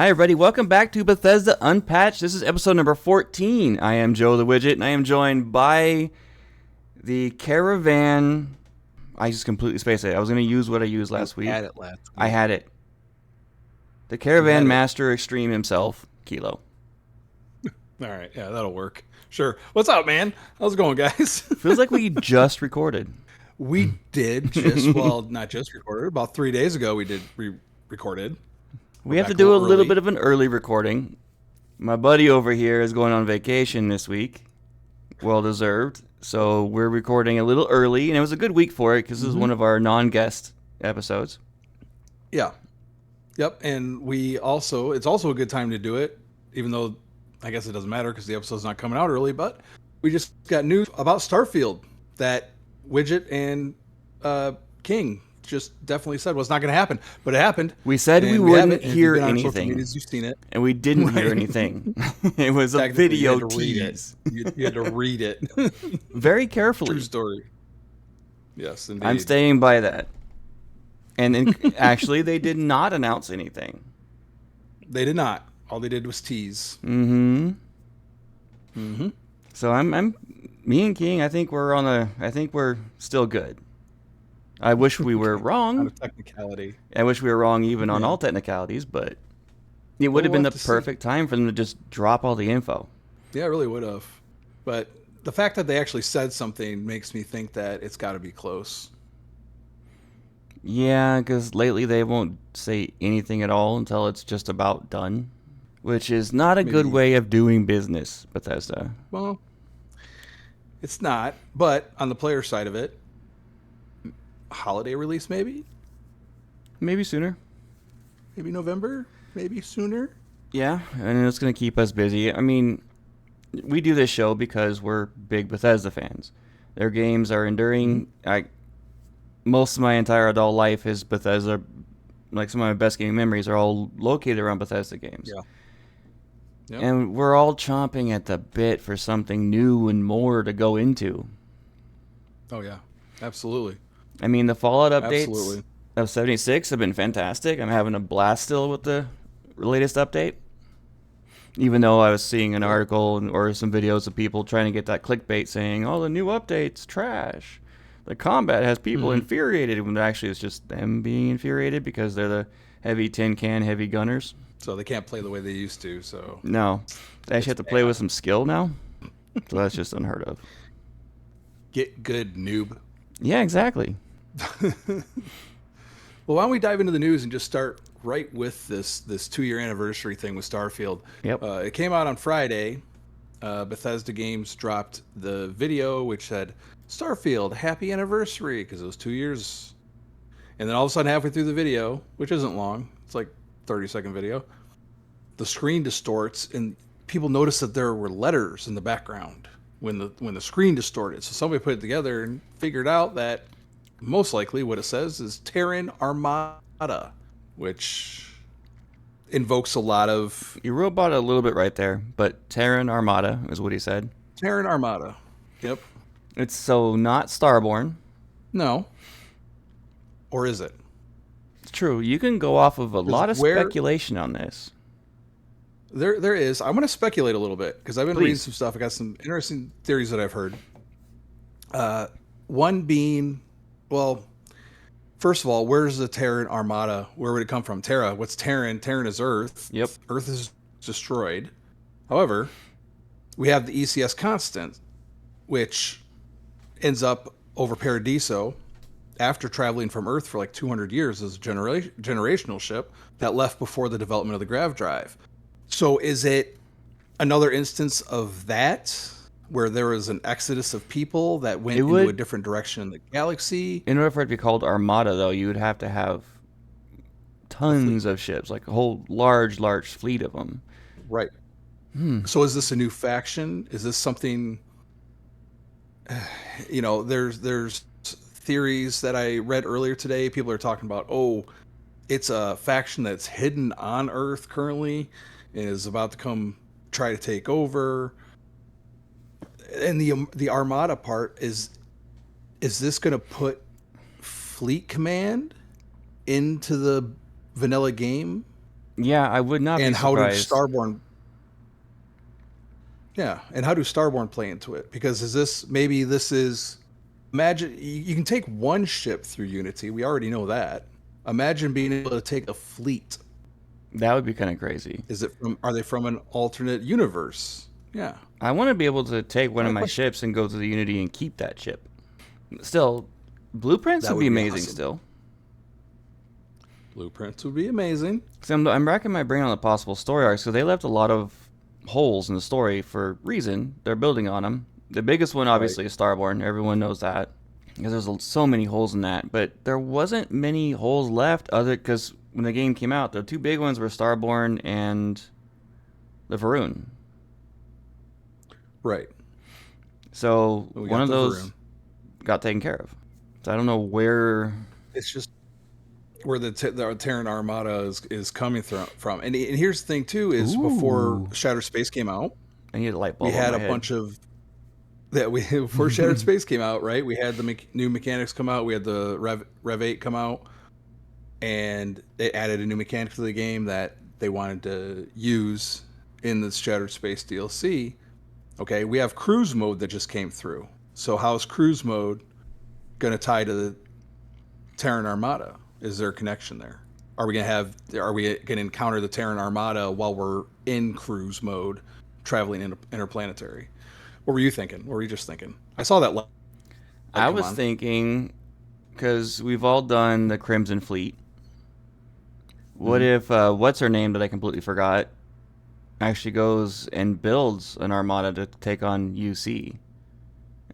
Hi, everybody. Welcome back to Bethesda Unpatched. This is episode number 14. I am Joe the Wigit, and I am joined by the Caravan. I just completely spaced it. I was going to use what I used last week. I had it last week. I had it. The Caravan Master Extreme himself, Kilo. All right. Yeah, that'll work. Sure. What's up, man? How's it going, guys? Feels like we just recorded. We did just, well, not just recorded. About 3 days ago, we recorded. We have to do a little bit of an early recording. My buddy over here is going on vacation this week. Well deserved. So we're recording a little early, and it was a good week for it because this is one of our non-guest episodes. Yeah. Yep. And it's also a good time to do it, even though I guess it doesn't matter because the episode's not coming out early, but we just got news about Starfield that Wigit and King just definitely said was not going to happen, but it happened. We said we wouldn't hear anything, you've seen it, and we didn't hear anything. It was a video tease. You had to read it very carefully. True story. Yes, indeed. I'm staying by that. And actually, they did not announce anything. They did not. All they did was tease. So me and King. I think we're still good. I wish we were wrong. On a technicality. I wish we were wrong even on all technicalities, but it would have been the perfect time for them to just drop all the info. Yeah, it really would have. But the fact that they actually said something makes me think that it's got to be close. Yeah, because lately they won't say anything at all until it's just about done, which is not a good way of doing business, Bethesda. Well, it's not, but on the player side of it, holiday release maybe sooner, maybe November, maybe sooner. Yeah, and it's going to keep us busy. I mean, we do this show because we're big Bethesda fans. Their games are enduring. Most of my entire adult life is Bethesda. Like, some of my best gaming memories are all located around Bethesda games. Yeah. Yep. And we're all chomping at the bit for something new and more to go into. Oh yeah, absolutely. I mean, the Fallout updates of 76 have been fantastic. I'm having a blast still with the latest update. Even though I was seeing an article or some videos of people trying to get that clickbait saying, oh, the new update's trash. The combat has people infuriated, when actually it's just them being infuriated because they're the heavy tin can, heavy gunners. So they can't play the way they used to, so... No. They actually have to play with some skill now. So that's just unheard of. Get good, noob. Yeah, exactly. Well, why don't we dive into the news and just start right with this 2-year anniversary thing with Starfield. Yep. It came out on Friday. Bethesda Games dropped the video which said, Starfield, happy anniversary, because it was 2 years. And then all of a sudden, halfway through the video, which isn't long, it's like 30-second video, the screen distorts, and people noticed that there were letters in the background when the screen distorted. So somebody put it together and figured out that most likely what it says is Terran Armada, which invokes a lot of... You wrote about it a little bit right there, but Terran Armada is what he said. Terran Armada. Yep. It's so not Starborn. No. Or is it? It's true. You can go off of a lot of speculation on this. There is. I'm going to speculate a little bit because I've been reading some stuff. I got some interesting theories that I've heard. One being, well, first of all, where's the Terran Armada? Where would it come from? Terra. What's Terran? Terran is Earth. Yep. Earth is destroyed. However, we have the ECS constant, which ends up over Paradiso after traveling from Earth for like 200 years as a generational ship that left before the development of the grav drive. So is it another instance of that, where there was an exodus of people that went into a different direction in the galaxy? In order for it to be called Armada, though, you would have to have tons of ships, like a whole large fleet of them. Right. So is this a new faction? Is this something... You know, there's theories that I read earlier today. People are talking about, it's a faction that's hidden on Earth currently and is about to try to take over. And the Armada part is this going to put Fleet Command into the vanilla game Yeah, I would not be And how do surprised. Starborn? Yeah, and how do Starborn play into it? Because this is imagine you can take one ship through Unity. We already know that. Imagine being able to take a fleet. That would be kind of crazy. Are they from an alternate universe? Yeah. I want to be able to take one of my Question. ships and go to the Unity and keep that ship. Still, blueprints That would be would be amazing awesome. still. Blueprints would be amazing. So I'm racking my brain on the possible story arcs because they left a lot of holes in the story for reason. They're building on them. The biggest one, obviously, is Starborn. Everyone knows that because there's so many holes in that. But there wasn't many holes left other because when the game came out, the two big ones were Starborn and the Varun. Right. So one of those got taken care of. So I don't know where. It's just where the Terran Armada is coming from. And here's the thing too: is before Shattered Space came out, I need a light bulb. We had a bunch of that. Before Shattered Space came out, right? We had the new mechanics come out. We had the Rev 8 come out, and they added a new mechanic to the game that they wanted to use in the Shattered Space DLC. Okay, we have cruise mode that just came through. So how's cruise mode going to tie to the Terran Armada? Is there a connection there? Are we going to encounter the Terran Armada while we're in cruise mode, traveling interplanetary? What were you thinking? What were you just thinking? I saw that. I was thinking, because we've all done the Crimson Fleet. What if what's her name that I completely forgot actually goes and builds an armada to take on UC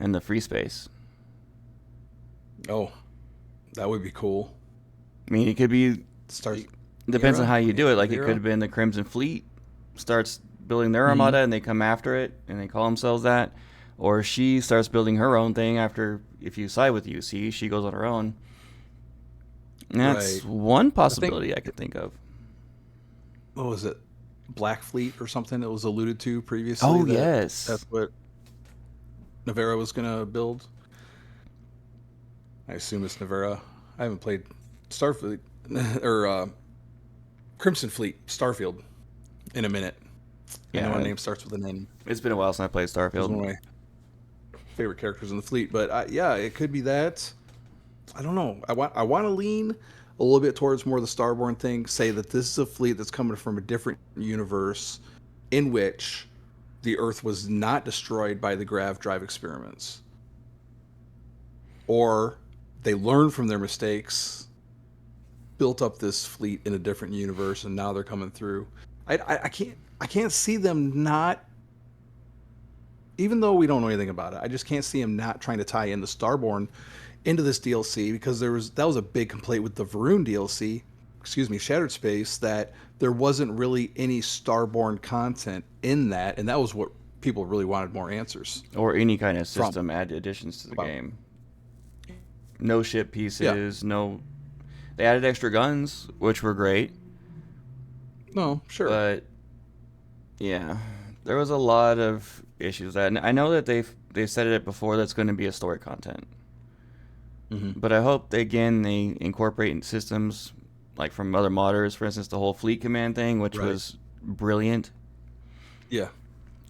in the free space? Oh, that would be cool. I mean, it could be. Depends on how you do it. Like, it could have been the Crimson Fleet starts building their armada and they come after it and they call themselves that. Or she starts building her own thing after, if you side with UC, she goes on her own. And that's one possibility I could think of. What was it? Black Fleet or something that was alluded to previously? Oh, yes. That's what Navera was going to build. I assume it's Navera. I haven't played Starfield or Crimson Fleet Starfield in a minute. Yeah, I know my name starts with a name. It's been a while since I played Starfield. It's one of my favorite characters in the fleet, but yeah, it could be that. I don't know. I want to lean a little bit towards more the Starborn thing. Say that this is a fleet that's coming from a different universe, in which the Earth was not destroyed by the grav drive experiments, or they learned from their mistakes, built up this fleet in a different universe, and now they're coming through. I can't see them not, even though we don't know anything about it, I just can't see them not trying to tie in the Starborn into this DLC, because that was a big complaint with the Varun DLC, Shattered Space, that there wasn't really any Starborn content in that, and that was what people really wanted more answers. Or any kind of system additions to the game. No ship pieces, no. They added extra guns, which were great. No, sure. But yeah, there was a lot of issues. And I know that they've said it before that's going to be a story content. Mm-hmm. But I hope they incorporate systems like from other modders, for instance, the whole fleet command thing, which was brilliant. Yeah.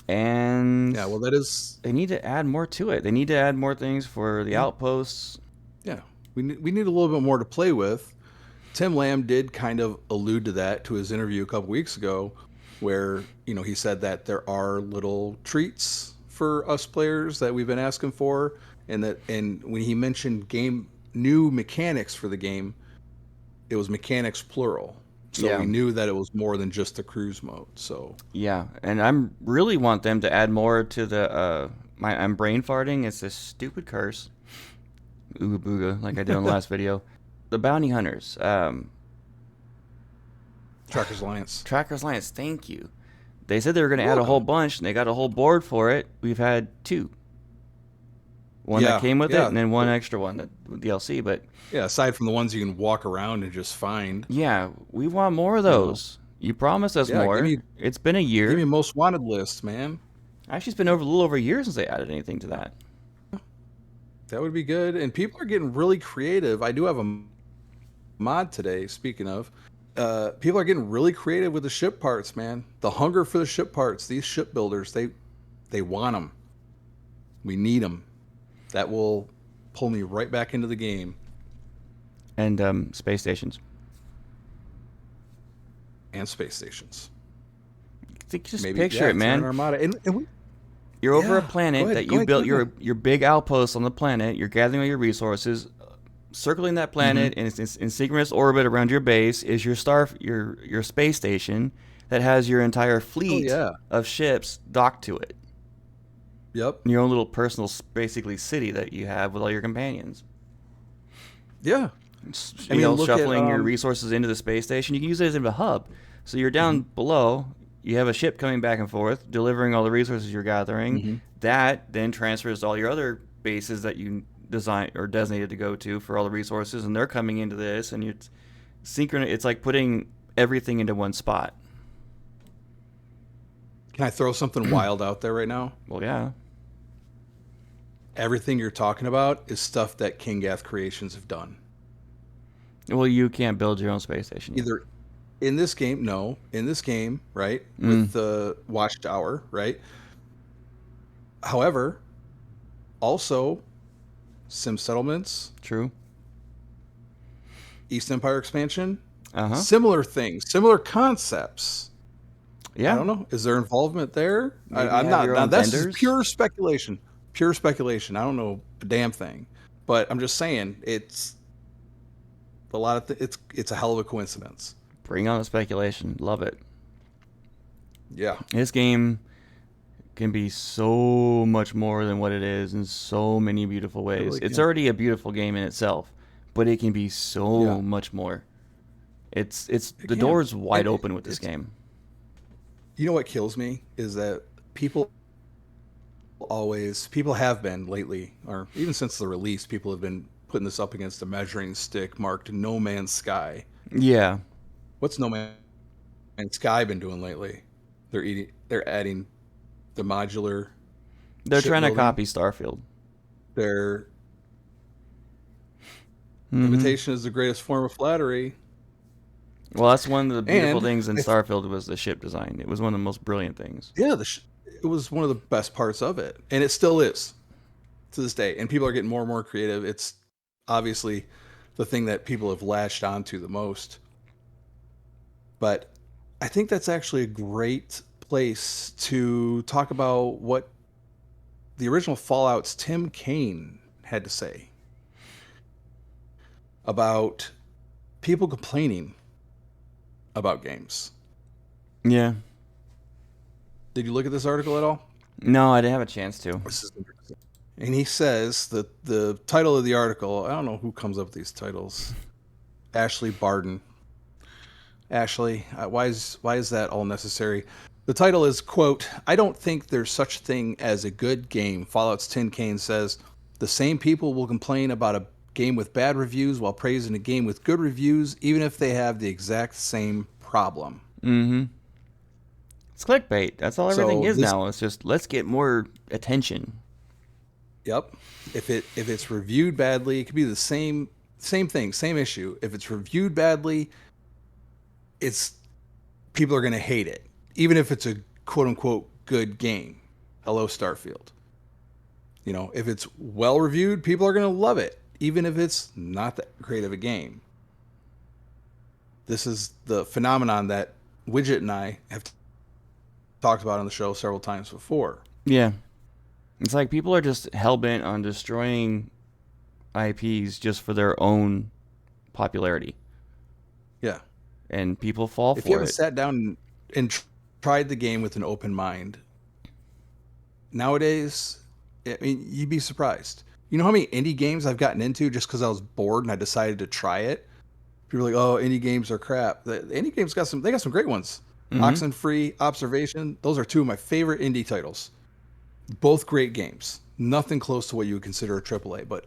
And yeah, well, that is. They need to add more to it. They need to add more things for the outposts. Yeah, we need a little bit more to play with. Tim Lamb did kind of allude to that to his interview a couple weeks ago, where he said that there are little treats for us players that we've been asking for. And when he mentioned new mechanics for the game, it was mechanics plural. So we knew that it was more than just the cruise mode. So yeah, and I really want them to add more to the. I'm brain farting. It's this stupid curse. Ooga booga, like I did on the last video. The bounty hunters. Trackers Alliance. Trackers Alliance. Thank you. They said they were going to add a whole bunch, and they got a whole board for it. We've had 2. One that came with it, and then one extra one with DLC. But aside from the ones you can walk around and just find. Yeah, we want more of those. You promised us more. It's been a year. Give me a most wanted list, man. Actually, it's been a little over a year since they added anything to that. That would be good. And people are getting really creative. I do have a mod today, speaking of, people are getting really creative with the ship parts, man. The hunger for the ship parts. These ship builders, they want them. We need them. That will pull me right back into the game. And space stations. And space stations. Just picture it, man. Terran Armada. You're over a planet that you built your big outpost on the planet. You're gathering all your resources. Circling that planet in synchronous orbit around your base is your your space station that has your entire fleet of ships docked to it. Yep. Your own little personal, basically, city that you have with all your companions. Yeah. Shuffling your resources into the space station. You can use it as a hub. So you're down below. You have a ship coming back and forth, delivering all the resources you're gathering. That then transfers to all your other bases that you designed or designated to go to for all the resources, and they're coming into this, and it's synchronous. It's like putting everything into one spot. Can I throw something wild out there right now? Well, yeah. Everything you're talking about is stuff that King Gath Creations have done. Well, you can't build your own space station yet. Either in this game, right? With the Watchtower, right? However, also Sim Settlements. True. East Empire expansion. Similar things, similar concepts. Yeah. I don't know. Is there involvement there? I'm not. That's pure speculation. Pure speculation. I don't know a damn thing. But I'm just saying it's a lot of it's a hell of a coincidence. Bring on the speculation. Love it. Yeah. This game can be so much more than what it is in so many beautiful ways. Really it's already a beautiful game in itself, but it can be so much more. The door's wide open with this game. You know what kills me is that people have been lately, or even since the release, people have been putting this up against a measuring stick marked No Man's Sky. Yeah. What's No Man's Sky been doing lately? They're adding the modular. They're trying to copy Starfield. Their imitation is the greatest form of flattery. Well, that's one of the beautiful things in Starfield was the ship design. It was one of the most brilliant things. Yeah, it was one of the best parts of it, and it still is to this day. And people are getting more and more creative. It's obviously the thing that people have latched onto the most. But I think that's actually a great place to talk about what the original Fallout's Tim Cain had to say about people complaining about games. Yeah. Did you look at this article at all? No, I didn't have a chance to. This is interesting. And he says that the title of the article, I don't know who comes up with these titles. Ashley Barden. Ashley, why is that all necessary? The title is, quote, "I don't think there's such thing as a good game." Fallout's Tim Cain says, "The same people will complain about a game with bad reviews while praising a game with good reviews, even if they have the exact same problem." Mm-hmm. It's clickbait. That's all everything is now. It's just, let's get more attention. Yep. If it's reviewed badly, it could be the same thing, same issue. If it's reviewed badly, people are going to hate it, even if it's a quote unquote good game. Hello, Starfield. If it's well reviewed, people are going to love it, even if it's not that great of a game. This is the phenomenon that Wigit and I have talked about on the show several times before. Yeah. It's like people are just hell-bent on destroying IPs just for their own popularity. Yeah. And people fall for it. If you haven't sat down and tried the game with an open mind, nowadays, I mean, you'd be surprised. You know how many indie games I've gotten into just because I was bored and I decided to try it? People are like, "Oh, indie games are crap." The indie games got some great ones. Oxenfree, Observation, those are two of my favorite indie titles. Both great games. Nothing close to what you would consider a AAA, but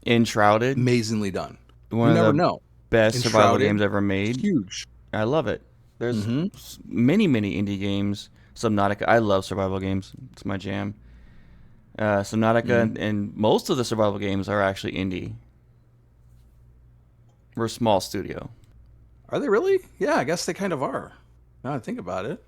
Enshrouded, amazingly done. One of the best survival games ever made. Huge. I love it. There's many indie games. Subnautica. I love survival games. It's my jam. Subnautica and most of the survival games are actually indie. We're a small studio. Are they really? Yeah, I guess they kind of are. Now I think about it.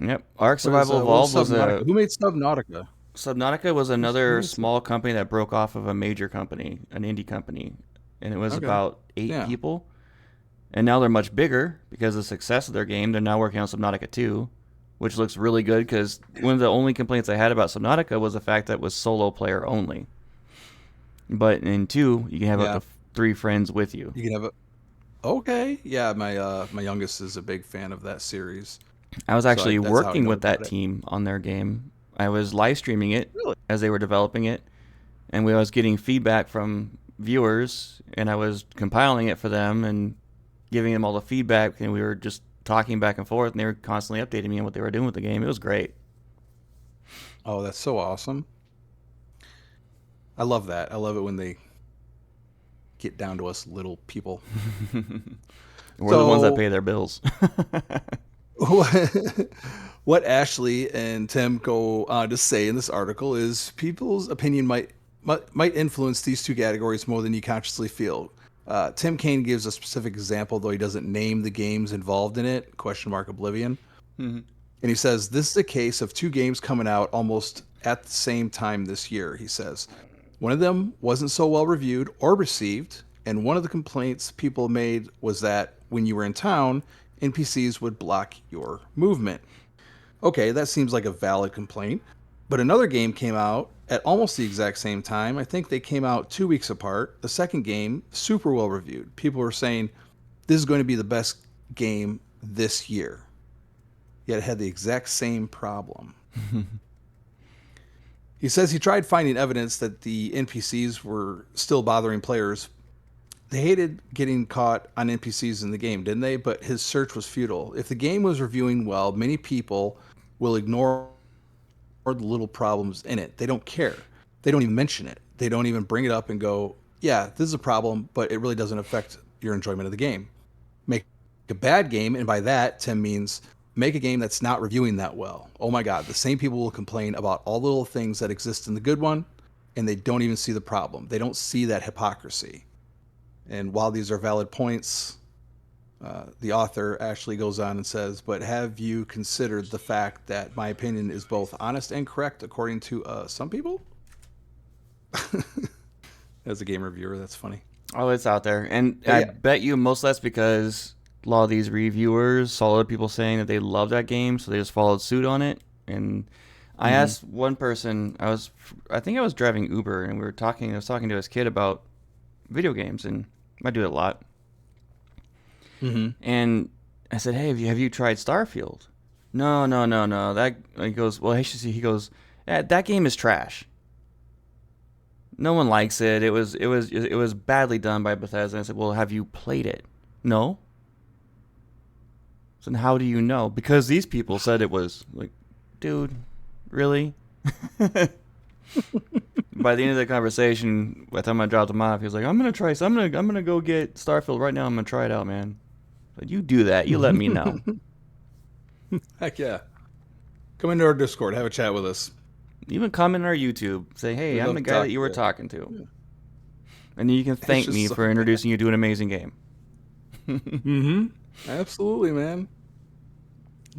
Yep. Ark Survival Evolved was a... Who made Subnautica? Subnautica was another small company that broke off of a major company, an indie company. And it was about 8 people. And now they're much bigger because of the success of their game. They're now working on Subnautica 2, which looks really good because one of the only complaints I had about Subnautica was the fact that it was solo player only. But in 2, you can have up to 3 friends with you. You can have a... Okay. Yeah, my youngest is a big fan of that series. I was actually working with that team on their game. I was live streaming it as they were developing it, and we was getting feedback from viewers, and I was compiling it for them and giving them all the feedback, and we were just talking back and forth, and they were constantly updating me on what they were doing with the game. It was great. Oh, that's so awesome. I love that. I love it when they get down to us little people. We're the ones that pay their bills. What Ashley and Tim go on to say in this article is people's opinion might influence these 2 categories more than you consciously feel. Tim Cain gives a specific example, though he doesn't name the games involved in it, Oblivion. Mm-hmm. And he says, this is a case of 2 games coming out almost at the same time this year, he says. One of them wasn't so well reviewed or received, and one of the complaints people made was that when you were in town, NPCs would block your movement. Okay, that seems like a valid complaint. But another game came out at almost the exact same time. I think they came out 2 weeks apart. The second game, super well reviewed. People were saying, this is going to be the best game this year. Yet it had the exact same problem. He says he tried finding evidence that the NPCs were still bothering players. They hated getting caught on NPCs in the game, didn't they? But his search was futile. If the game was reviewing well, many people will ignore the little problems in it. They don't care. They don't even mention it. They don't even bring it up and go, yeah, this is a problem, but it really doesn't affect your enjoyment of the game. Make a bad game, and by that, Tim means make a game that's not reviewing that well. Oh my God, the same people will complain about all the little things that exist in the good one, and they don't even see the problem. They don't see that hypocrisy. And while these are valid points, the author actually goes on and says, but have you considered the fact that my opinion is both honest and correct according to some people? As a game reviewer, that's funny. Oh, it's out there. And I bet you most that's because a lot of these reviewers saw other people saying that they love that game, so they just followed suit on it. And I asked one person, I think I was driving Uber, and I was talking to his kid about video games, and I do it a lot. Mm-hmm. And I said, hey, have you tried Starfield? No. That, he goes, well, he goes, that game is trash. No one likes it. It was badly done by Bethesda. And I said, well, have you played it? No. So how do you know? Because these people said it was. Like, dude, really? By the end of the conversation, by the time I dropped him off, he was like, I'm gonna go get Starfield right now. I'm gonna try it out, man. But you do that. You let me know. Heck yeah. Come into our Discord. Have a chat with us. Even comment on our YouTube. Say, hey, I'm the guy that you were talking to. Yeah. And you can thank me for introducing you to an amazing game. Mm-hmm. Absolutely, man.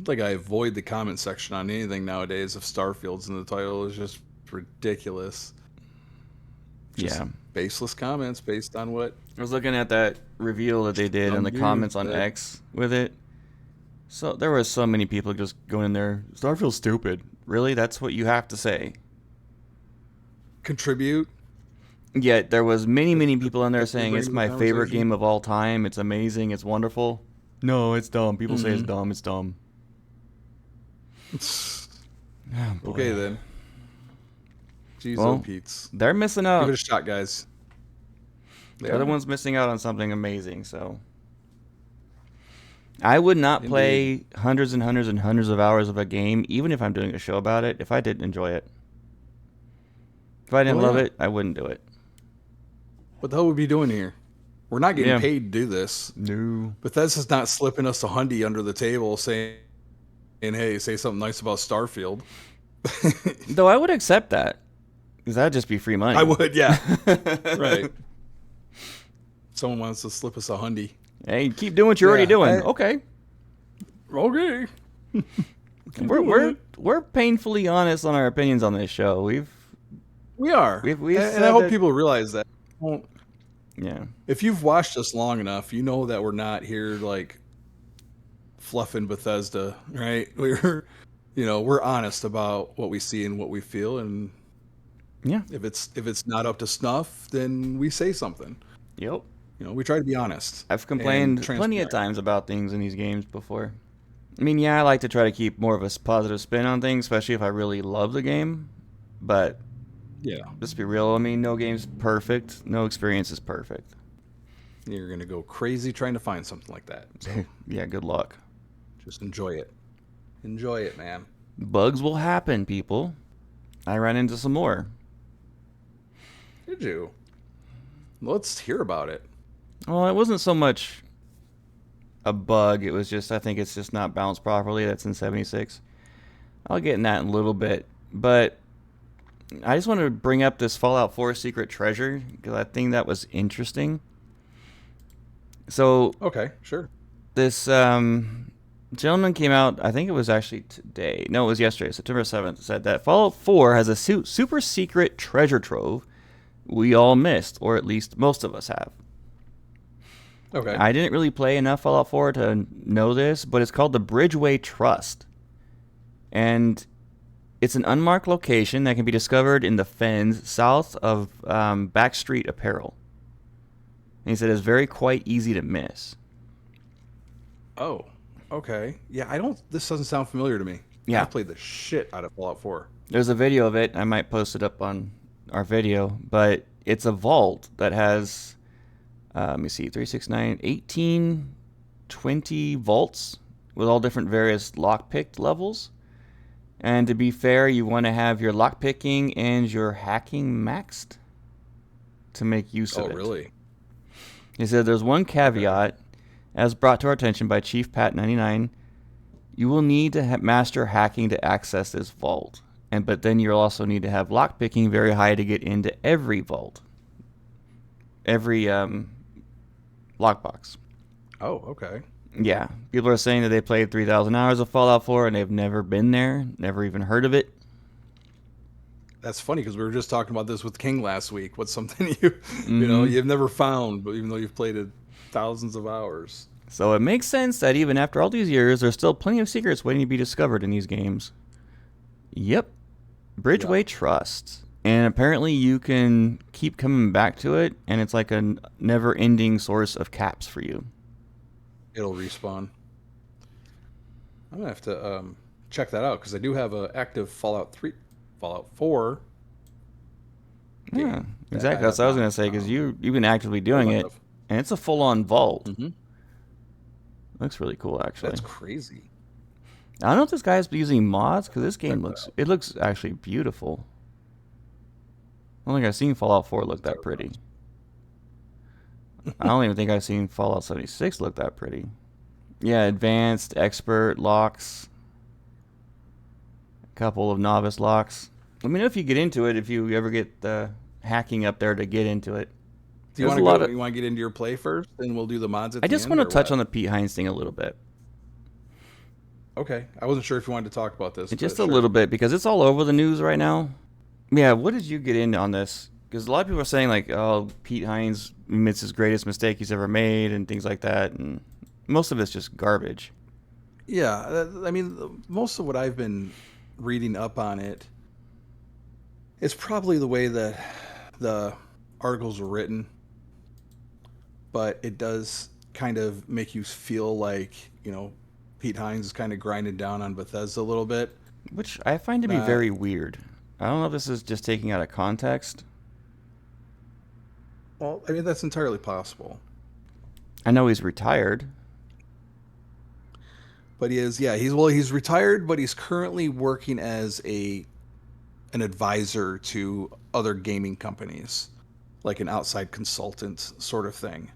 Like I avoid the comment section on anything nowadays if Starfield's in the title. Is just ridiculous. Just baseless comments based on what... I was looking at that reveal that they did in the comments on X with it. So there were so many people just going in there, Starfield's stupid. Really? That's what you have to say? Contribute? Yeah, there was many people in there saying it's my favorite game of all time. It's amazing. It's wonderful. No, it's dumb. People say it's dumb. It's dumb. Oh, okay, then. Jeez, Pete's. They're missing out. Give it a shot, guys. The other one's missing out on something amazing, so... I would not play hundreds and hundreds and hundreds of hours of a game, even if I'm doing a show about it, if I didn't enjoy it. If I didn't love it, I wouldn't do it. What the hell would we be doing here? We're not getting paid to do this. No. Bethesda's not slipping us a hundy under the table saying, hey, say something nice about Starfield. Though I would accept that. Because that'd just be free money. I would, yeah. Right. Someone wants to slip us a hundy. Hey, keep doing what you're already doing. Okay. Okay. We're painfully honest on our opinions on this show. We are. And I hope people realize that. Well, yeah. If you've watched us long enough, you know that we're not here like fluffing Bethesda, right? We're honest about what we see and what we feel, and yeah, if it's not up to snuff, then we say something. Yep. We try to be honest. I've complained plenty of times about things in these games before. I mean, yeah, I like to try to keep more of a positive spin on things, especially if I really love the game. But yeah, let's be real. I mean, no game's perfect. No experience is perfect. You're gonna go crazy trying to find something like that. So. Yeah, good luck. Just enjoy it. Enjoy it, man. Bugs will happen, people. I ran into some more. Did you? Let's hear about it. Well, it wasn't so much a bug. It was just, I think it's just not balanced properly. That's in 76. I'll get in that in a little bit. But I just wanted to bring up this Fallout 4 secret treasure because I think that was interesting. So, okay, sure. This gentleman came out, I think it was actually today. No, it was yesterday, September 7th. Said that Fallout 4 has a super secret treasure trove we all missed, or at least most of us have. Okay. I didn't really play enough Fallout 4 to know this, but it's called the Bridgeway Trust. And it's an unmarked location that can be discovered in the fens south of Backstreet Apparel. And he said it's quite easy to miss. Oh, okay. Yeah, this doesn't sound familiar to me. Yeah. I played the shit out of Fallout 4. There's a video of it. I might post it up on our video, but it's a vault that has, let me see, 369, 18, 20 vaults with all different various lockpicked levels. And to be fair, you want to have your lockpicking and your hacking maxed to make use of it. Oh, really? He said there's one caveat, as brought to our attention by Chief Pat 99. You will need to master hacking to access this vault. But then you'll also need to have lockpicking very high to get into every vault. Every lockbox. Oh, okay. Yeah. People are saying that they played 3,000 hours of Fallout 4 and they've never been there, never even heard of it. That's funny because we were just talking about this with King last week. What's something you've never found, but even though you've played it thousands of hours. So it makes sense that even after all these years, there's still plenty of secrets waiting to be discovered in these games. Yep. Bridgeway Trust. And apparently you can keep coming back to it, and it's like a never-ending source of caps for you. It'll respawn. I'm going to have to check that out, because I do have an active Fallout 4 game. Yeah, exactly. That's what I was going to say, because you've been actively doing it, and it's a full-on vault. Mm-hmm. Looks really cool, actually. That's crazy. I don't know if this guy's using mods, because this game looks actually beautiful. I don't think I've seen Fallout 4 look that pretty. I don't even think I've seen Fallout 76 look that pretty. Yeah, advanced, expert locks. A couple of novice locks. Let me know if you get into it, if you ever get the hacking up there to get into it. Do you want to get into your play first, and we'll do the mods at the end? I just want to touch on the Pete Hines thing a little bit. Okay. I wasn't sure if you wanted to talk about this. Just a little bit, because it's all over the news right now. Yeah, what did you get into on this? Because a lot of people are saying, like, oh, Pete Hines admits his greatest mistake he's ever made and things like that. And most of it's just garbage. Yeah. I mean, most of what I've been reading up on it, it's probably the way that the articles are written. But it does kind of make you feel like, Pete Hines is kind of grinding down on Bethesda a little bit. Which I find to be very weird. I don't know if this is just taking out of context. Well, I mean, that's entirely possible. I know he's retired. But he's retired, but he's currently working as an advisor to other gaming companies, like an outside consultant sort of thing.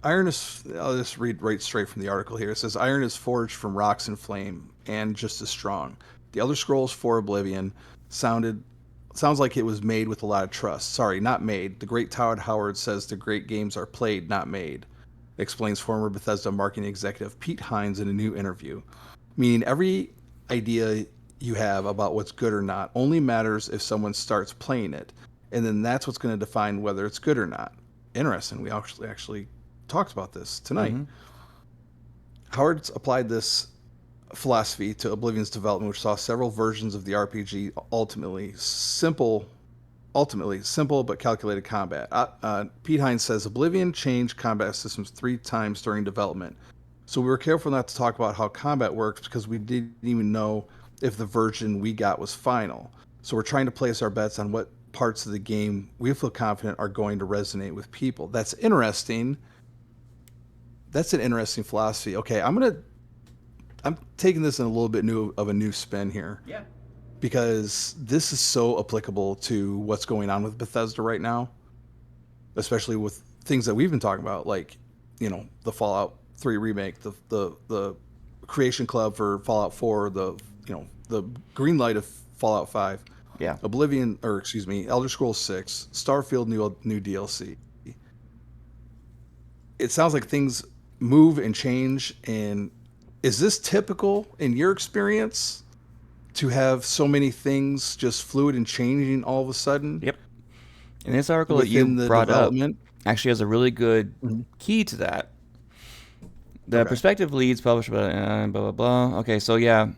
I'll just read right straight from the article here. It says, iron is forged from rocks and flame, and just as strong. The Elder Scrolls 4 Oblivion sounds like it was made with a lot of trust. Sorry, not made. The great Todd Howard says the great games are played, not made. explains former Bethesda marketing executive Pete Hines in a new interview. Meaning every idea you have about what's good or not only matters if someone starts playing it. And then that's what's going to define whether it's good or not. Interesting. We actually talked about this tonight. Mm-hmm. Howard's applied this philosophy to Oblivion's development, which saw several versions of the RPG ultimately simple but calculated combat. Pete Hines says Oblivion changed combat systems 3 times during development. So we were careful not to talk about how combat works because we didn't even know if the version we got was final. So we're trying to place our bets on what parts of the game we feel confident are going to resonate with people. That's interesting. That's an interesting philosophy. Okay, I'm taking this in a little bit of a new spin here. Yeah. Because this is so applicable to what's going on with Bethesda right now, especially with things that we've been talking about, like, you know, the Fallout 3 remake, the Creation Club for Fallout 4, the green light of Fallout 5, Oblivion, or excuse me, Elder Scrolls 6, Starfield new DLC. It sounds like things move and change, and is this typical in your experience? To have so many things just fluid and changing all of a sudden. Yep. And this article that you brought up actually has a really good key to that. The perspective leads published blah, blah, blah. Okay, so yeah,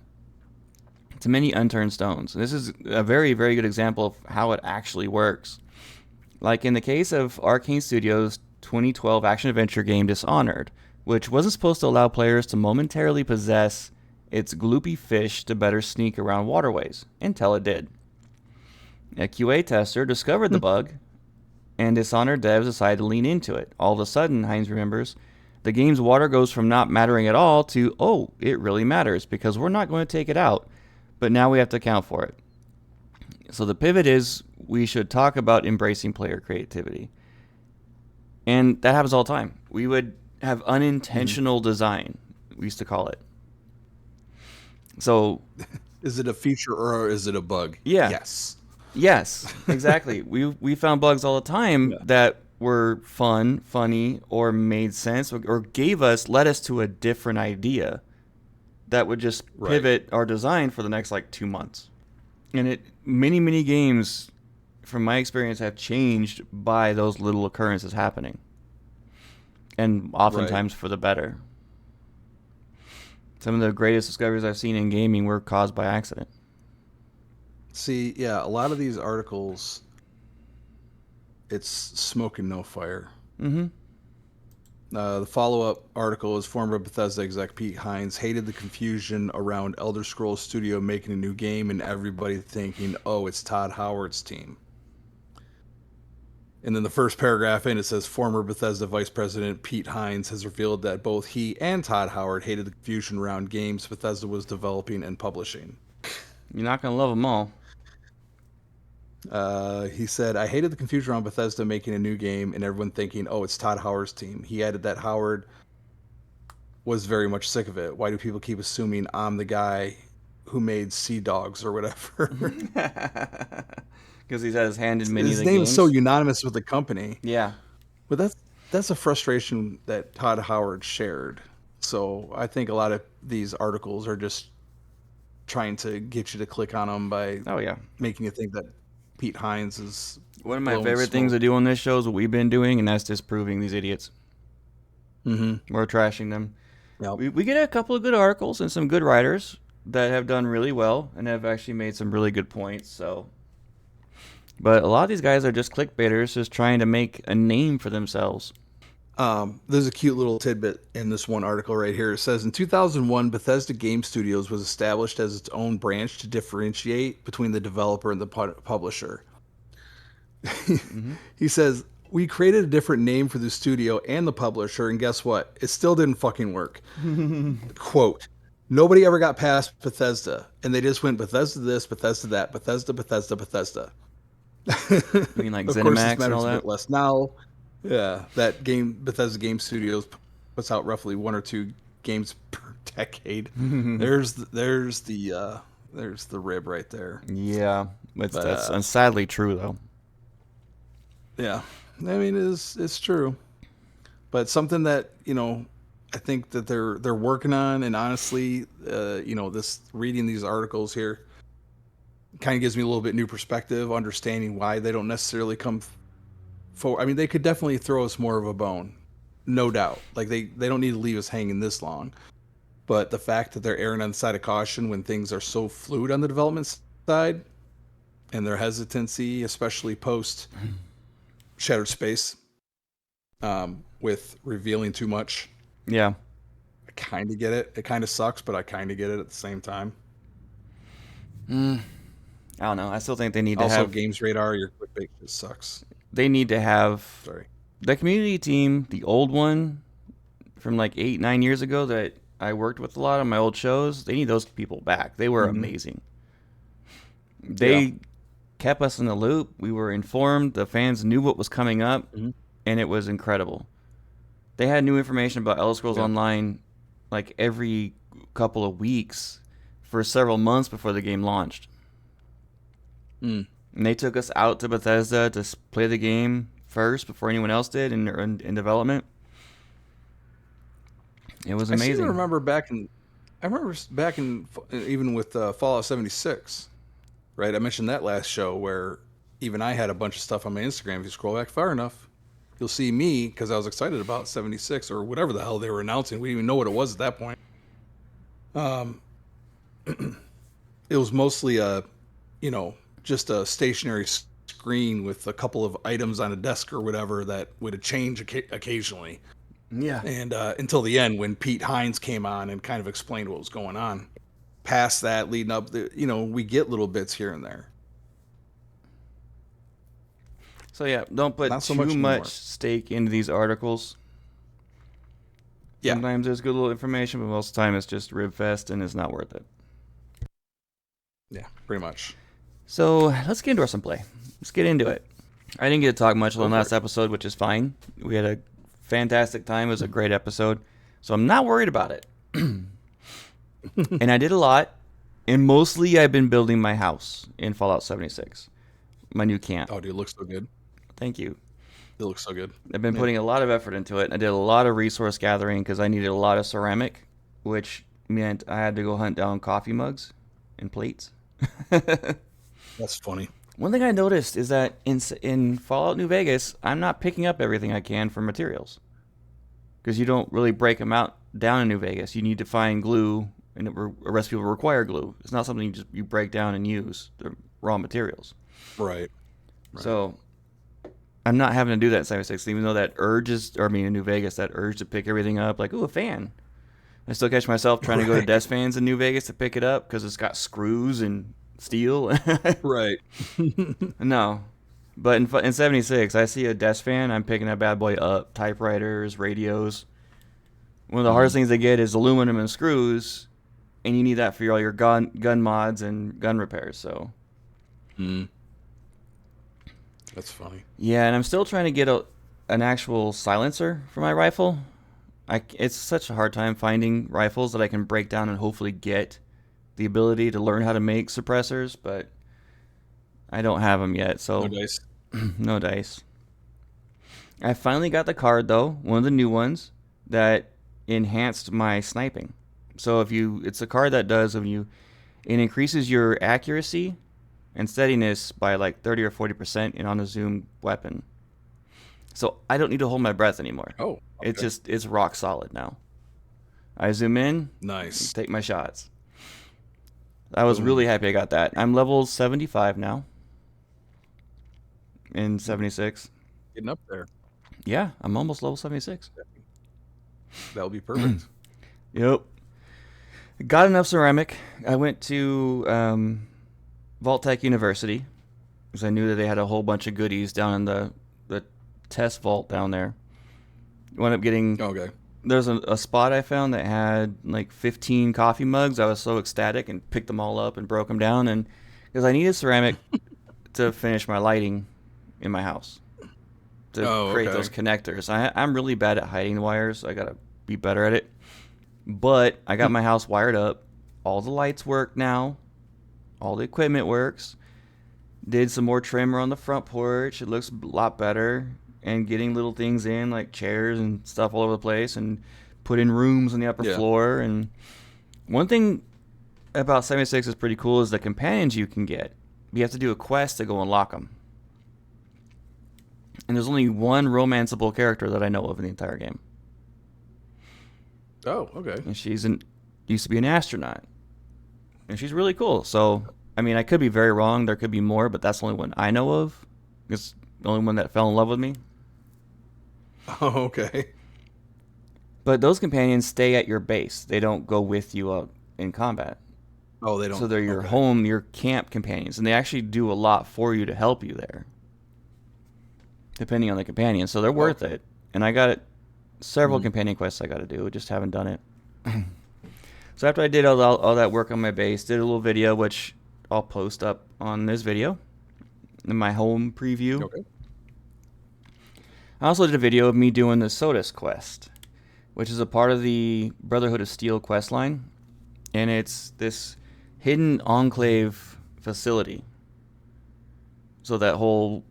to many unturned stones. This is a very, very good example of how it actually works. Like in the case of Arcane Studios' 2012 action-adventure game Dishonored, which wasn't supposed to allow players to momentarily possess its gloopy fish to better sneak around waterways, until it did. A QA tester discovered the bug, and Dishonored devs decided to lean into it. All of a sudden, Hines remembers, the game's water goes from not mattering at all to, oh, it really matters, because we're not going to take it out, but now we have to account for it. So the pivot is, we should talk about embracing player creativity. And that happens all the time. We would have unintentional design, we used to call it. So, is it a feature or is it a bug? Yeah. Yes, exactly. we found bugs all the time that were funny, or made sense, or led us to a different idea that would just pivot our design for the next 2 months. And many games, from my experience, have changed by those little occurrences happening, and oftentimes for the better. Some of the greatest discoveries I've seen in gaming were caused by accident. See, yeah, a lot of these articles, it's smoke and no fire. Mm-hmm. The follow-up article is former Bethesda exec Pete Hines hated the confusion around Elder Scrolls Studio making a new game and everybody thinking, oh, it's Todd Howard's team. And then the first paragraph in it says, former Bethesda Vice President Pete Hines has revealed that both he and Todd Howard hated the confusion around games Bethesda was developing and publishing. You're not going to love them all. He said, I hated the confusion around Bethesda making a new game and everyone thinking, oh, it's Todd Howard's team. He added that Howard was very much sick of it. Why do people keep assuming I'm the guy who made Sea Dogs or whatever? Because he's had his hand in many of the games. His name is so games. unanimous with the company. Yeah. But that's a frustration that Todd Howard shared. So I think a lot of these articles are just trying to get you to click on them by making you think that Pete Hines is one of my favorite things to do on this show is what we've been doing, and that's disproving these idiots. Mm-hmm. We're trashing them. Yep. We get a couple of good articles and some good writers that have done really well and have actually made some really good points. But a lot of these guys are just clickbaiters, just trying to make a name for themselves. There's a cute little tidbit in this one article right here. It says, in 2001, Bethesda Game Studios was established as its own branch to differentiate between the developer and the publisher. Mm-hmm. He says, we created a different name for the studio and the publisher, and guess what? It still didn't fucking work. Quote, nobody ever got past Bethesda, and they just went Bethesda this, Bethesda that, Bethesda. You mean like ZeniMax and all that? A bit less now. Yeah, that game, Bethesda Game Studios puts out roughly 1 or 2 games per decade. There's the rib right there. Yeah, that's sadly true though. Yeah, I mean it's true. but something that, you know, I think that they're working on. And honestly, you know, this reading these articles here kind of gives me a little bit new perspective, understanding why they don't necessarily come forward. I mean, they could definitely throw us more of a bone, no doubt. Like they don't need to leave us hanging this long. But the fact that they're erring on the side of caution when things are so fluid on the development side, and their hesitancy, especially post Shattered Space, with revealing too much. Yeah. I kind of get it. It kind of sucks, but I kind of get it at the same time. I don't know. I still think they need to also, have... Games Radar, your clickbait just sucks. They need to have... Sorry. The community team, the old one from like 8-9 years ago that I worked with a lot on my old shows, they need those people back. They were amazing. They kept us in the loop. We were informed. The fans knew what was coming up, and it was incredible. They had new information about Elder Scrolls Online like every couple of weeks for several months before the game launched. And they took us out to Bethesda to play the game first before anyone else did in development. It was amazing. I seem to remember back in even with Fallout 76, right? I mentioned that last show where even I had a bunch of stuff on my Instagram. If you scroll back far enough, you'll see me, because I was excited about 76 or whatever the hell they were announcing. We didn't even know what it was at that point. It was mostly just a stationary screen with a couple of items on a desk or whatever that would change occasionally. Yeah. And until the end, when Pete Hines came on and kind of explained what was going on. Past that, leading up, we get little bits here and there. So yeah, don't put too much stake into these articles. Yeah. Sometimes there's good little information, but most of the time it's just rib fest and it's not worth it. Yeah, pretty much. So let's get into some play. Let's get into it. I didn't get to talk much on the last episode, which is fine. We had a fantastic time. It was a great episode. So I'm not worried about it. And I did a lot. And mostly I've been building my house in Fallout 76. My new camp. Oh, dude, it looks so good. Thank you. It looks so good. I've been putting a lot of effort into it. I did a lot of resource gathering because I needed a lot of ceramic, which meant I had to go hunt down coffee mugs and plates. That's funny. One thing I noticed is that in Fallout New Vegas, I'm not picking up everything I can for materials. Because you don't really break them down in New Vegas. You need to find glue, and a recipe will require glue. It's not something you break down and use, the raw materials. Right. So I'm not having to do that in 76, even though that urge in New Vegas, that urge to pick everything up, like, ooh, a fan. I still catch myself trying to go to desk fans in New Vegas to pick it up because it's got screws and steel. Right. No. But in 76, I see a desk fan, I'm picking that bad boy up. Typewriters, radios. One of the hardest things to get is aluminum and screws, and you need that for all your gun mods and gun repairs, so. That's funny. Yeah, and I'm still trying to get an actual silencer for my rifle. It's such a hard time finding rifles that I can break down and hopefully get the ability to learn how to make suppressors, but I don't have them yet. So no dice. No dice. I finally got the card though, one of the new ones that enhanced my sniping. So it's a card that does it increases your accuracy and steadiness by like 30 or 40% on a zoom weapon. So I don't need to hold my breath anymore. Oh, okay. It's rock solid now. I zoom in, nice, take my shots. I was really happy I got that. I'm level 75 now in 76. Getting up there. Yeah, I'm almost level 76. That'll be perfect. Yep. Got enough ceramic. I went to Vault-Tec University because I knew that they had a whole bunch of goodies down in the test vault down there. Wound up getting... Okay. There's a spot I found that had like 15 coffee mugs. I was so ecstatic and picked them all up and broke them down, and because I needed ceramic to finish my lighting in my house to create those connectors. I'm really bad at hiding the wires. I gotta be better at it. But I got my house wired up. All the lights work now. All the equipment works. Did some more trimmer on the front porch. It looks a lot better. and getting little things in, like chairs and stuff all over the place, and put in rooms on the upper floor. And one thing about 76 is pretty cool is the companions you can get. You have to do a quest to go unlock them. And there's only one romanceable character that I know of in the entire game. Oh, okay. And she's used to be an astronaut. And she's really cool. So, I mean, I could be very wrong. There could be more, but that's the only one I know of. It's the only one that fell in love with me. Oh, okay. But those companions stay at your base. They don't go with you out in combat. Oh, they don't. So they're your home, your camp companions. And they actually do a lot for you to help you there, depending on the companion. So they're worth it. And I got several companion quests I got to do. Just haven't done it. So after I did all that work on my base, did a little video, which I'll post up on this video in my home preview. Okay. I also did a video of me doing the Sodus quest, which is a part of the Brotherhood of Steel quest line. And it's this hidden enclave facility. So that whole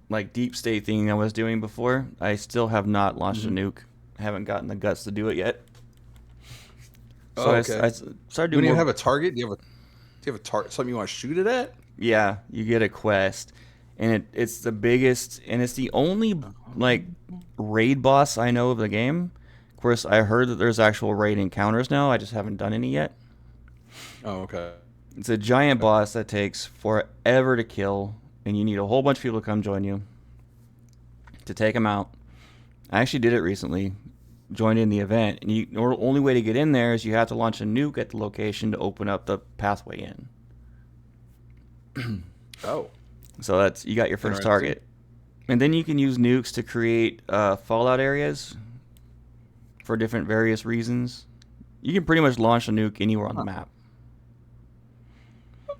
like deep state thing I was doing before, I still have not launched a nuke. I haven't gotten the guts to do it yet. So I started doing. Do you have a target? Do you have a target? Something you want to shoot it at? Yeah, you get a quest, and it's the biggest, and it's the only like raid boss I know of the game. Of course, I heard that there's actual raid encounters now. I just haven't done any yet. Oh, okay. It's a giant boss that takes forever to kill, and you need a whole bunch of people to come join you to take him out. I actually did it recently. Joined in the event, and the only way to get in there is you have to launch a nuke at the location to open up the pathway in. Oh. So that's you got your first target. And then you can use nukes to create fallout areas for different various reasons. You can pretty much launch a nuke anywhere on the map.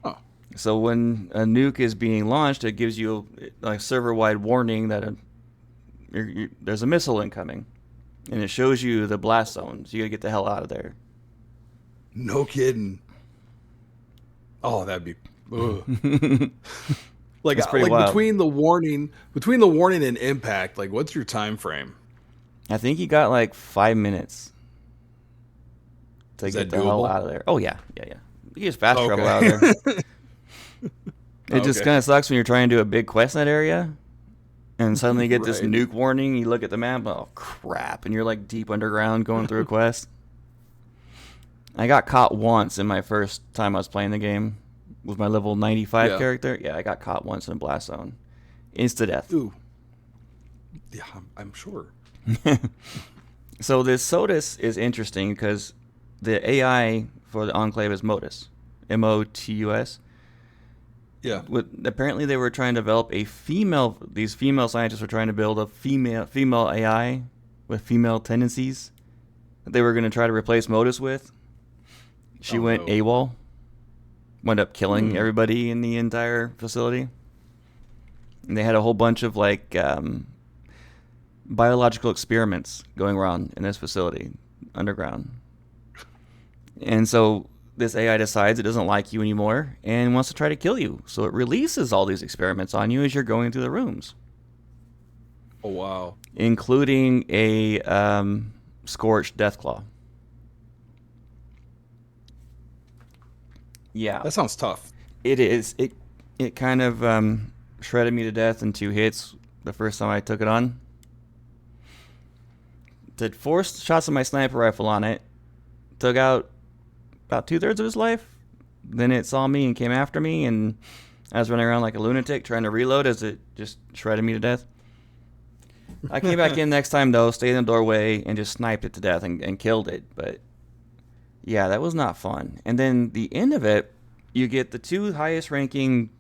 Oh. So when a nuke is being launched, it gives you a server-wide warning that there's a missile incoming. And it shows you the blast zones. You gotta get the hell out of there. No kidding. Oh, that'd be like wild. between the warning and impact. Like, what's your time frame? I think you got like 5 minutes to get the hell out of there. Oh yeah. You just fast travel out of there. It just kind of sucks when you're trying to do a big quest in that area. And suddenly you get this nuke warning. You look at the map, oh crap, and you're like deep underground going through a quest. I got caught once in my first time I was playing the game with my level 95 character. Yeah, I got caught once in a blast zone. Insta death. Ooh. Yeah, I'm sure. So this Sodus is interesting because the AI for the Enclave is Motus. M-O-T-U-S. Yeah. Apparently they were trying to develop these female scientists were trying to build a female AI with female tendencies that they were going to try to replace Modus with. She went AWOL. Wound up killing everybody in the entire facility. And they had a whole bunch of like biological experiments going around in this facility underground. And so this AI decides it doesn't like you anymore and wants to try to kill you. So it releases all these experiments on you as you're going through the rooms. Oh, wow. Including a scorched Deathclaw. Yeah. That sounds tough. It is. It kind of shredded me to death in 2 hits the first time I took it on. Did 4 shots of my sniper rifle on it. Took out about 2/3 of his life. Then it saw me and came after me, and I was running around like a lunatic trying to reload as it just shredded me to death. I came back in next time, though, stayed in the doorway, and just sniped it to death and killed it. But, yeah, that was not fun. And then the end of it, you get the 2 highest-ranking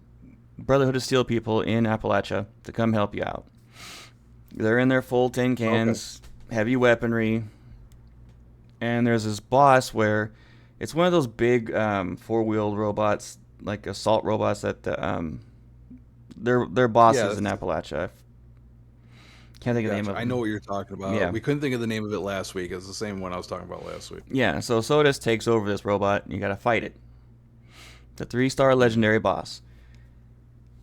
Brotherhood of Steel people in Appalachia to come help you out. They're in their full tin cans, heavy weaponry, and there's this boss where it's one of those big 4-wheeled robots, like assault robots that they're bosses in Appalachia. Can't think of the name of it. I know what you're talking about. Yeah. We couldn't think of the name of it last week. It's the same one I was talking about last week. Yeah, so Sodus takes over this robot, and you got to fight it. It's a 3-star legendary boss.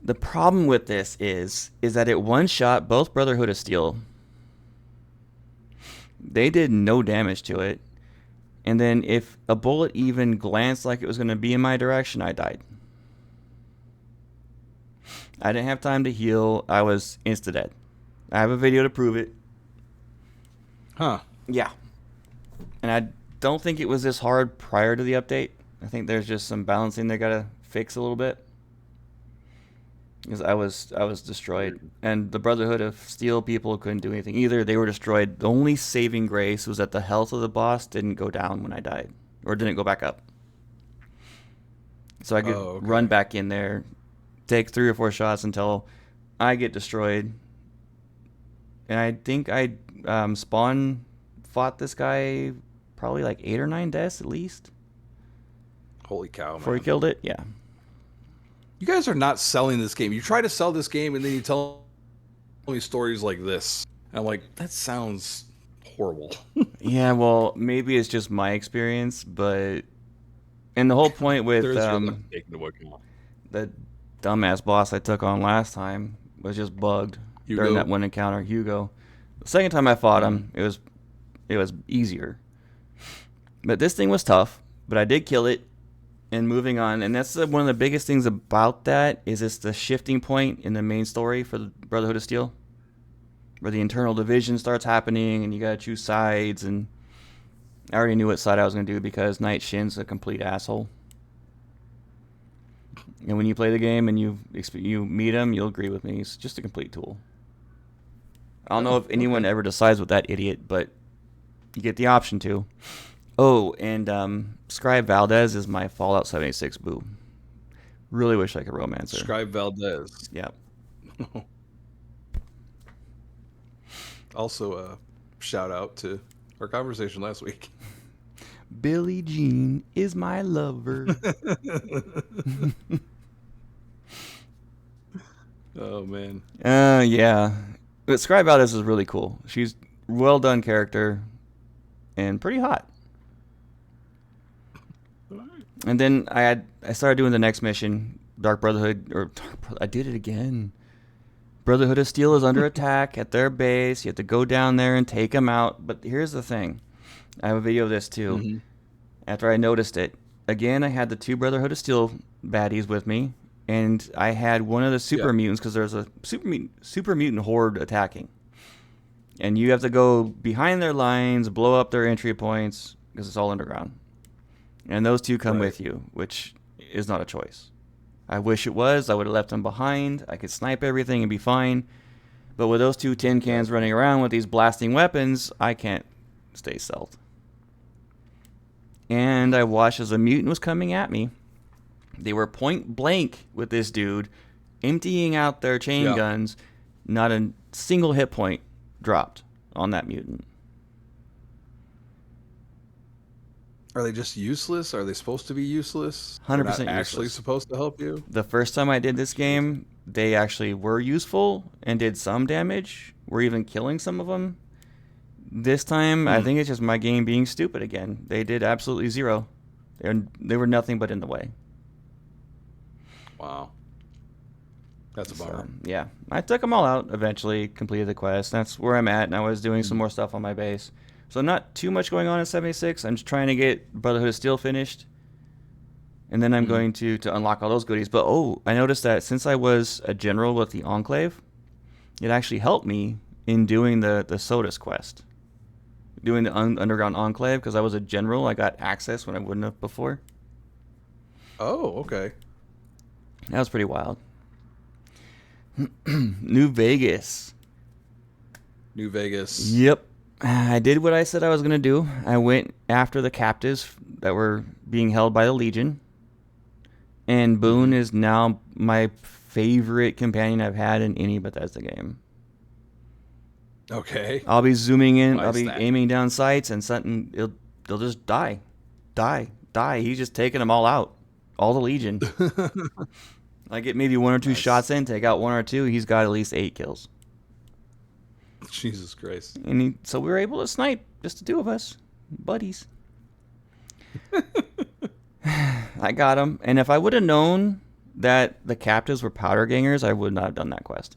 The problem with this is that it one-shot both Brotherhood of Steel. They did no damage to it. And then if a bullet even glanced like it was going to be in my direction, I died. I didn't have time to heal. I was insta-dead. I have a video to prove it. Huh. Yeah. And I don't think it was this hard prior to the update. I think there's just some balancing they got to fix a little bit. Because I was destroyed. And the Brotherhood of Steel people couldn't do anything either. They were destroyed. The only saving grace was that the health of the boss didn't go down when I died. Or didn't go back up. So I could run back in there, take 3 or 4 shots until I get destroyed. And I think I fought this guy probably like 8 or 9 deaths at least. Holy cow, man. Before he killed it, yeah. You guys are not selling this game. You try to sell this game and then you tell me stories like this. And I'm like, that sounds horrible. Yeah, well, maybe it's just my experience, but... And the whole point with the dumbass boss I took on last time was just bugged during that one encounter, Hugo. The second time I fought him, it was easier. But this thing was tough, but I did kill it. And moving on, and that's one of the biggest things about that is it's the shifting point in the main story for the Brotherhood of Steel, where the internal division starts happening, and you gotta choose sides. And I already knew what side I was gonna do because Night Shin's a complete asshole. And when you play the game and you meet him, you'll agree with me. He's just a complete tool. I don't know if anyone ever decides with that idiot, but you get the option to. Oh, and Scribe Valdez is my Fallout 76 boo. Really wish I could romance her. Scribe Valdez. Yeah. Also, shout out to our conversation last week. Billie Jean is my lover. Oh, man. Yeah. But Scribe Valdez is really cool. She's well done character and pretty hot. And then I started doing the next mission, Dark Brotherhood, I did it again. Brotherhood of Steel is under attack at their base. You have to go down there and take them out. But here's the thing. I have a video of this too. Mm-hmm. After I noticed it, again, I had the 2 Brotherhood of Steel baddies with me, and I had one of the super mutants because there's a super mutant horde attacking. And you have to go behind their lines, blow up their entry points because it's all underground. And those 2 come with you, which is not a choice. I wish it was. I would have left them behind. I could snipe everything and be fine. But with those 2 tin cans running around with these blasting weapons, I can't stay stealth. And I watched as a mutant was coming at me. They were point blank with this dude, emptying out their chain guns. Not a single hit point dropped on that mutant. Are they just useless? Are they supposed to be useless? 100% useless. Actually supposed to help you? The first time I did this game, they actually were useful and did some damage. We're even killing some of them. This time, I think it's just my game being stupid again. They did absolutely zero. They were nothing but in the way. Wow. That's a bummer. So, yeah. I took them all out, eventually completed the quest. That's where I'm at, and I was doing some more stuff on my base. So not too much going on in 76. I'm just trying to get Brotherhood of Steel finished. And then I'm going to unlock all those goodies. But, I noticed that since I was a general with the Enclave, it actually helped me in doing the SOTUS quest. Doing the Underground Enclave, because I was a general. I got access when I wouldn't have before. Oh, okay. That was pretty wild. New Vegas. Yep. I did what I said I was going to do. I went after the captives that were being held by the Legion. And Boone is now my favorite companion I've had in any Bethesda game. Okay. I'll be zooming in. I'll be aiming down sights, and something they'll just die. He's just taking them all out. All the Legion. I get maybe 1 or 2 shots in, take out 1 or 2. He's got at least 8 kills. Jesus Christ. And so we were able to snipe, just the 2 of us, buddies. I got him. And if I would have known that the captives were powder gangers, I would not have done that quest.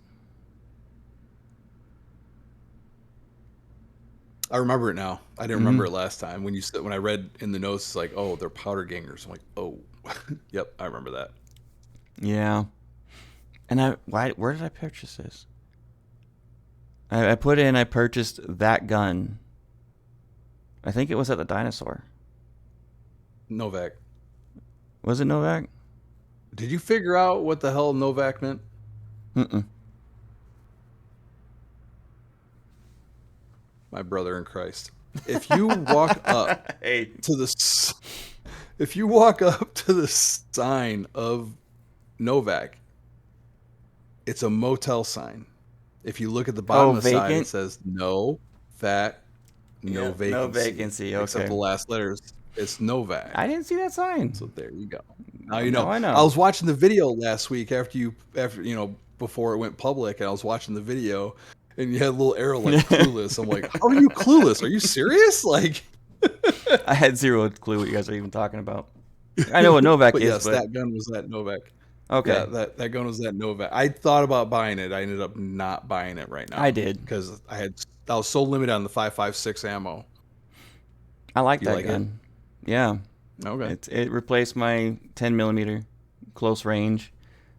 I remember it now. I didn't remember it last time when I read in the notes, it's like, oh, they're powder gangers. I'm like, oh, yep, I remember that. Yeah. And where did I purchase this? I purchased that gun. I think it was at the Dinosaur. Novak. Was it Novak? Did you figure out what the hell Novak meant? Mm-mm. My brother in Christ. If you walk up if you walk up to the sign of Novak, it's a motel sign. If you look at the bottom of the side, it says no vacancy. No vacancy. Okay. Except the last letters. It's Novak. I didn't see that sign. So there you go. Now you know. I know. I was watching the video last week before it went public, and I was watching the video, and you had a little arrow like clueless. I'm like, how are you clueless? Are you serious? Like, I had zero clue what you guys are even talking about. I know what Novak is, yes, but that gun was that Novak. Okay. Yeah, that gun was that Novak. I thought about buying it. I ended up not buying it right now. I did because I was so limited on the 5.56 ammo. I like that gun. Yeah. Okay. It replaced my 10mm close range.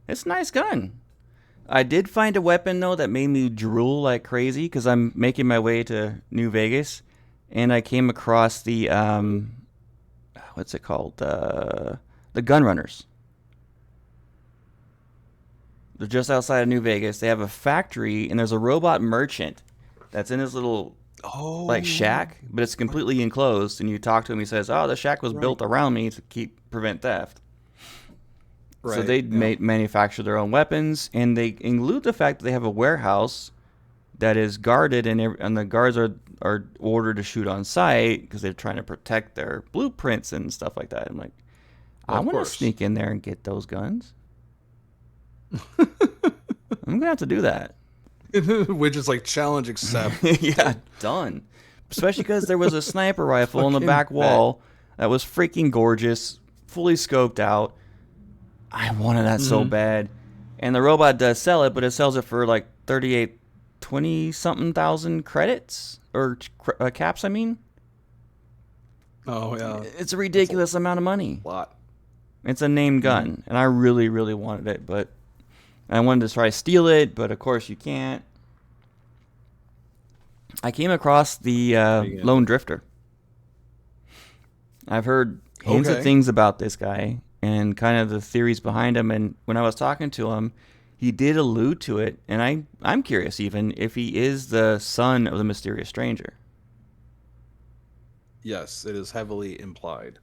It's a nice gun. I did find a weapon though that made me drool like crazy because I'm making my way to New Vegas, and I came across the what's it called? The gun runners. They're just outside of New Vegas. They have a factory, and there's a robot merchant that's in his little shack, but it's completely enclosed. And you talk to him, he says, "Oh, the shack was built around me to prevent theft." Right. So they manufacture their own weapons, and they include the fact that they have a warehouse that is guarded, and the guards are ordered to shoot on sight because they're trying to protect their blueprints and stuff like that. I'm like, I want to sneak in there and get those guns. I'm gonna have to do that. Which is like challenge accepted. Yeah, done. Especially because there was a sniper rifle on the back wall that was freaking gorgeous, fully scoped out. I wanted that so bad. And the robot does sell it, but it sells it for like 20-something thousand credits or caps. I mean. Oh yeah. It's a ridiculous amount of money. A lot. It's a named gun, and I really, really wanted it, but I wanted to try to steal it, but of course you can't. I came across the Lone Drifter. I've heard hints of things about this guy and kind of the theories behind him, and when I was talking to him, he did allude to it, and I'm curious even if he is the son of the mysterious stranger. Yes, it is heavily implied.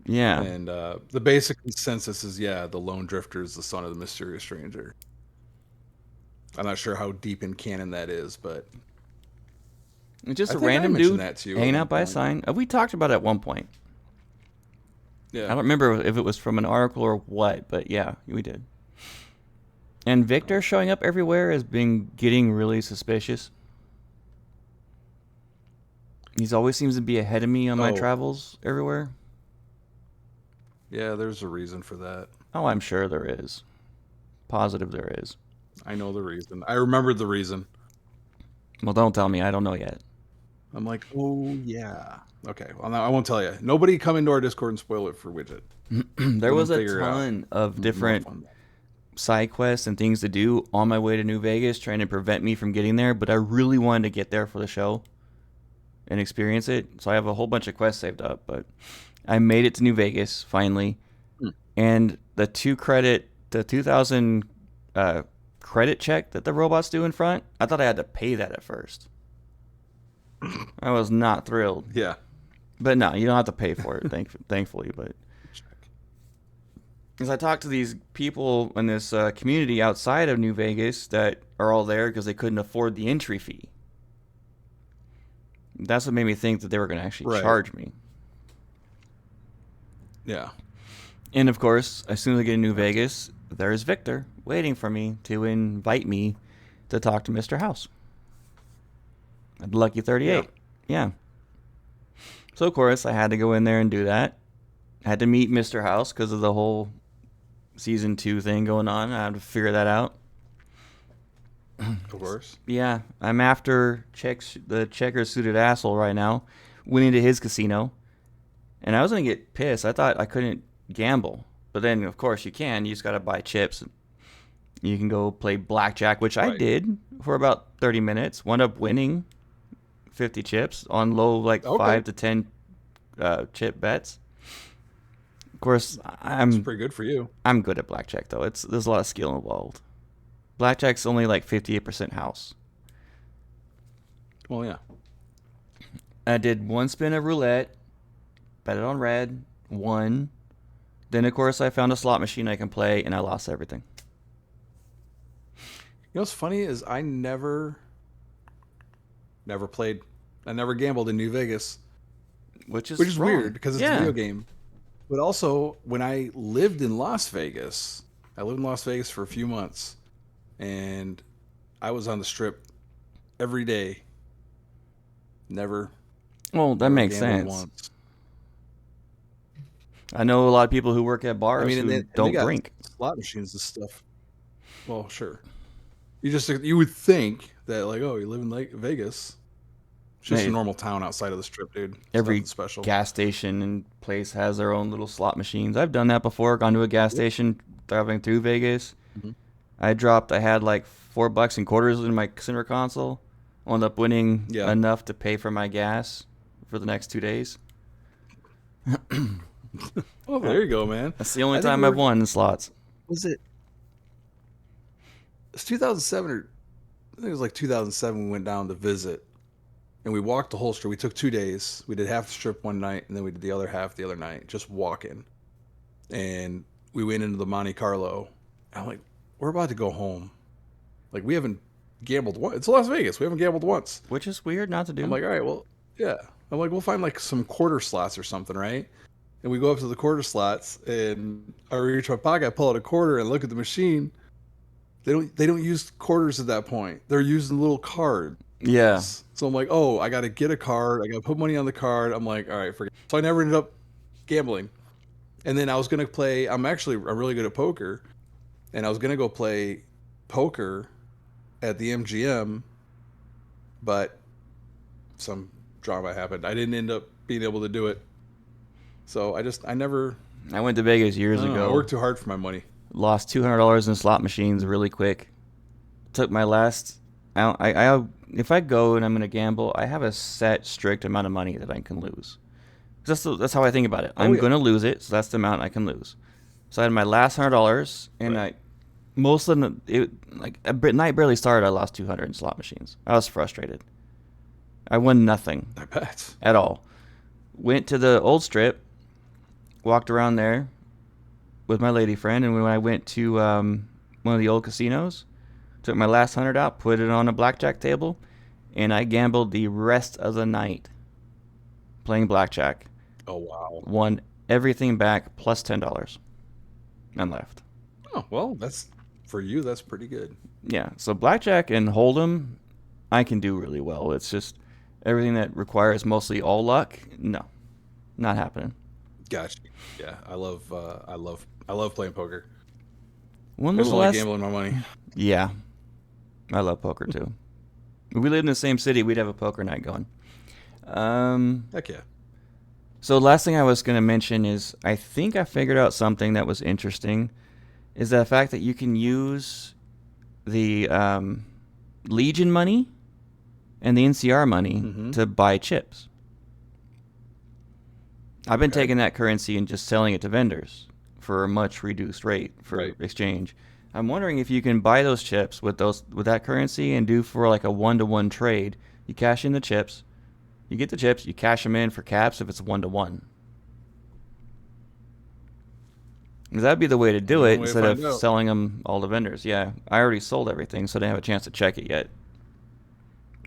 Yeah. And the basic consensus is, the Lone Drifter is the son of the mysterious stranger. I'm not sure how deep in canon that is, but it's just a random dude hanging out by a sign. We talked about it at one point. Yeah. I don't remember if it was from an article or what, but yeah, we did. And Victor showing up everywhere has been getting really suspicious. He always seems to be ahead of me on my travels everywhere. Yeah, there's a reason for that. Oh, I'm sure there is. Positive there is. I know the reason. I remembered the reason. Well, don't tell me. I don't know yet. I'm like, oh, yeah. Okay, well, I won't tell you. Nobody come into our Discord and spoil it for Wigit. There was a ton of different side quests and things to do on my way to New Vegas trying to prevent me from getting there, but I really wanted to get there for the show and experience it. So I have a whole bunch of quests saved up, but I made it to New Vegas finally. And the 2,000 credit check that the robots do in front, I thought I had to pay that at first. I was not thrilled. Yeah. But no, you don't have to pay for it, thankfully. But because I talked to these people in this community outside of New Vegas that are all there because they couldn't afford the entry fee. That's what made me think that they were going to actually charge me. Yeah. And of course, as soon as I get to New Vegas, there's Victor waiting for me to invite me to talk to Mr. House. At Lucky 38. Yeah. So of course, I had to go in there and do that. I had to meet Mr. House because of the whole Season 2 thing going on. I have to figure that out. Of course. Yeah, I'm after the checker suited asshole right now. Went into his casino, and I was gonna get pissed. I thought I couldn't gamble, but then of course you can. You just gotta buy chips. You can go play blackjack, which I did for about 30 minutes. Wound up winning 50 chips on low, like 5 to 10 chip bets. Of course, That's pretty good for you. I'm good at blackjack though. There's a lot of skill involved. Blackjack's only like 58% house. Well, yeah. I did one spin of roulette, bet it on red, won. Then of course I found a slot machine I can play, and I lost everything. You know what's funny is I never played. I never gambled in New Vegas, Which is weird because it's a video game. But also, when I lived in Las Vegas, I lived in Las Vegas for a few months, and I was on the Strip every day. Never. Well, that makes sense. Once. I know a lot of people who work at bars who don't drink. Slot machines and stuff. Well, sure. You would think that, like, oh, you live in Vegas. It's just a normal town outside of the Strip, dude. It's every special. Gas station and place has their own little slot machines. I've done that before. Gone to a gas station driving through Vegas. Mm-hmm. I had like $4 in quarters in my center console. Wound up winning enough to pay for my gas for the next 2 days. Oh, there you go, man. That's the only time I've won in slots. Was it? It's 2007 or I think it was like 2007. We went down to visit, and we walked the whole Strip. We took 2 days. We did half the Strip one night, and then we did the other half the other night, just walking. And we went into the Monte Carlo. I'm like, we're about to go home. Like, we haven't gambled once. It's Las Vegas. We haven't gambled once. Which is weird not to do. I'm like, all right, well, yeah. I'm like, we'll find like some quarter slots or something, right? And we go up to the quarter slots, and I reach my pocket, I pull out a quarter, and look at the machine. They don't use quarters at that point. They're using little cards. Yeah. So I'm like, oh, I got to get a card. I got to put money on the card. I'm like, all right, forget. So I never ended up gambling. And then I was going to play. I'm really good at poker, and I was going to go play poker at the MGM, but some drama happened. I didn't end up being able to do it. So I went to Vegas years ago. I worked too hard for my money. Lost $200 in slot machines really quick. Took my last. If I go and I'm gonna gamble, I have a set strict amount of money that I can lose. That's how I think about it. I'm gonna lose it, so that's the amount I can lose. So I had my last $100, and most of the night barely started. I lost 200 in slot machines. I was frustrated. I won nothing. I bet. At all. Went to the old Strip, walked around there with my lady friend, and when I went to one of the old casinos, took my last 100 out, put it on a blackjack table, and I gambled the rest of the night playing blackjack. Oh, wow. Won everything back plus $10 and left. Oh, well, that's for you. That's pretty good. Yeah, so blackjack and Hold'em, I can do really well. It's just everything that requires mostly all luck, no, not happening. Gotcha. Yeah, I love playing poker. When was the last gambling my money? Yeah, I love poker too. If we lived in the same city, we'd have a poker night going. Heck yeah. So the last thing I was going to mention is I think I figured out something that was interesting, is the fact that you can use the Legion money and the NCR money to buy chips. I've been taking that currency and just selling it to vendors for a much reduced rate for exchange. I'm wondering if you can buy those chips with that currency and do for like a 1-to-1 trade. You cash in the chips, you get the chips, you cash them in for caps if it's 1-to-1. Because that'd be the way to do it instead of selling them all to vendors. Yeah, I already sold everything, so I didn't have a chance to check it yet.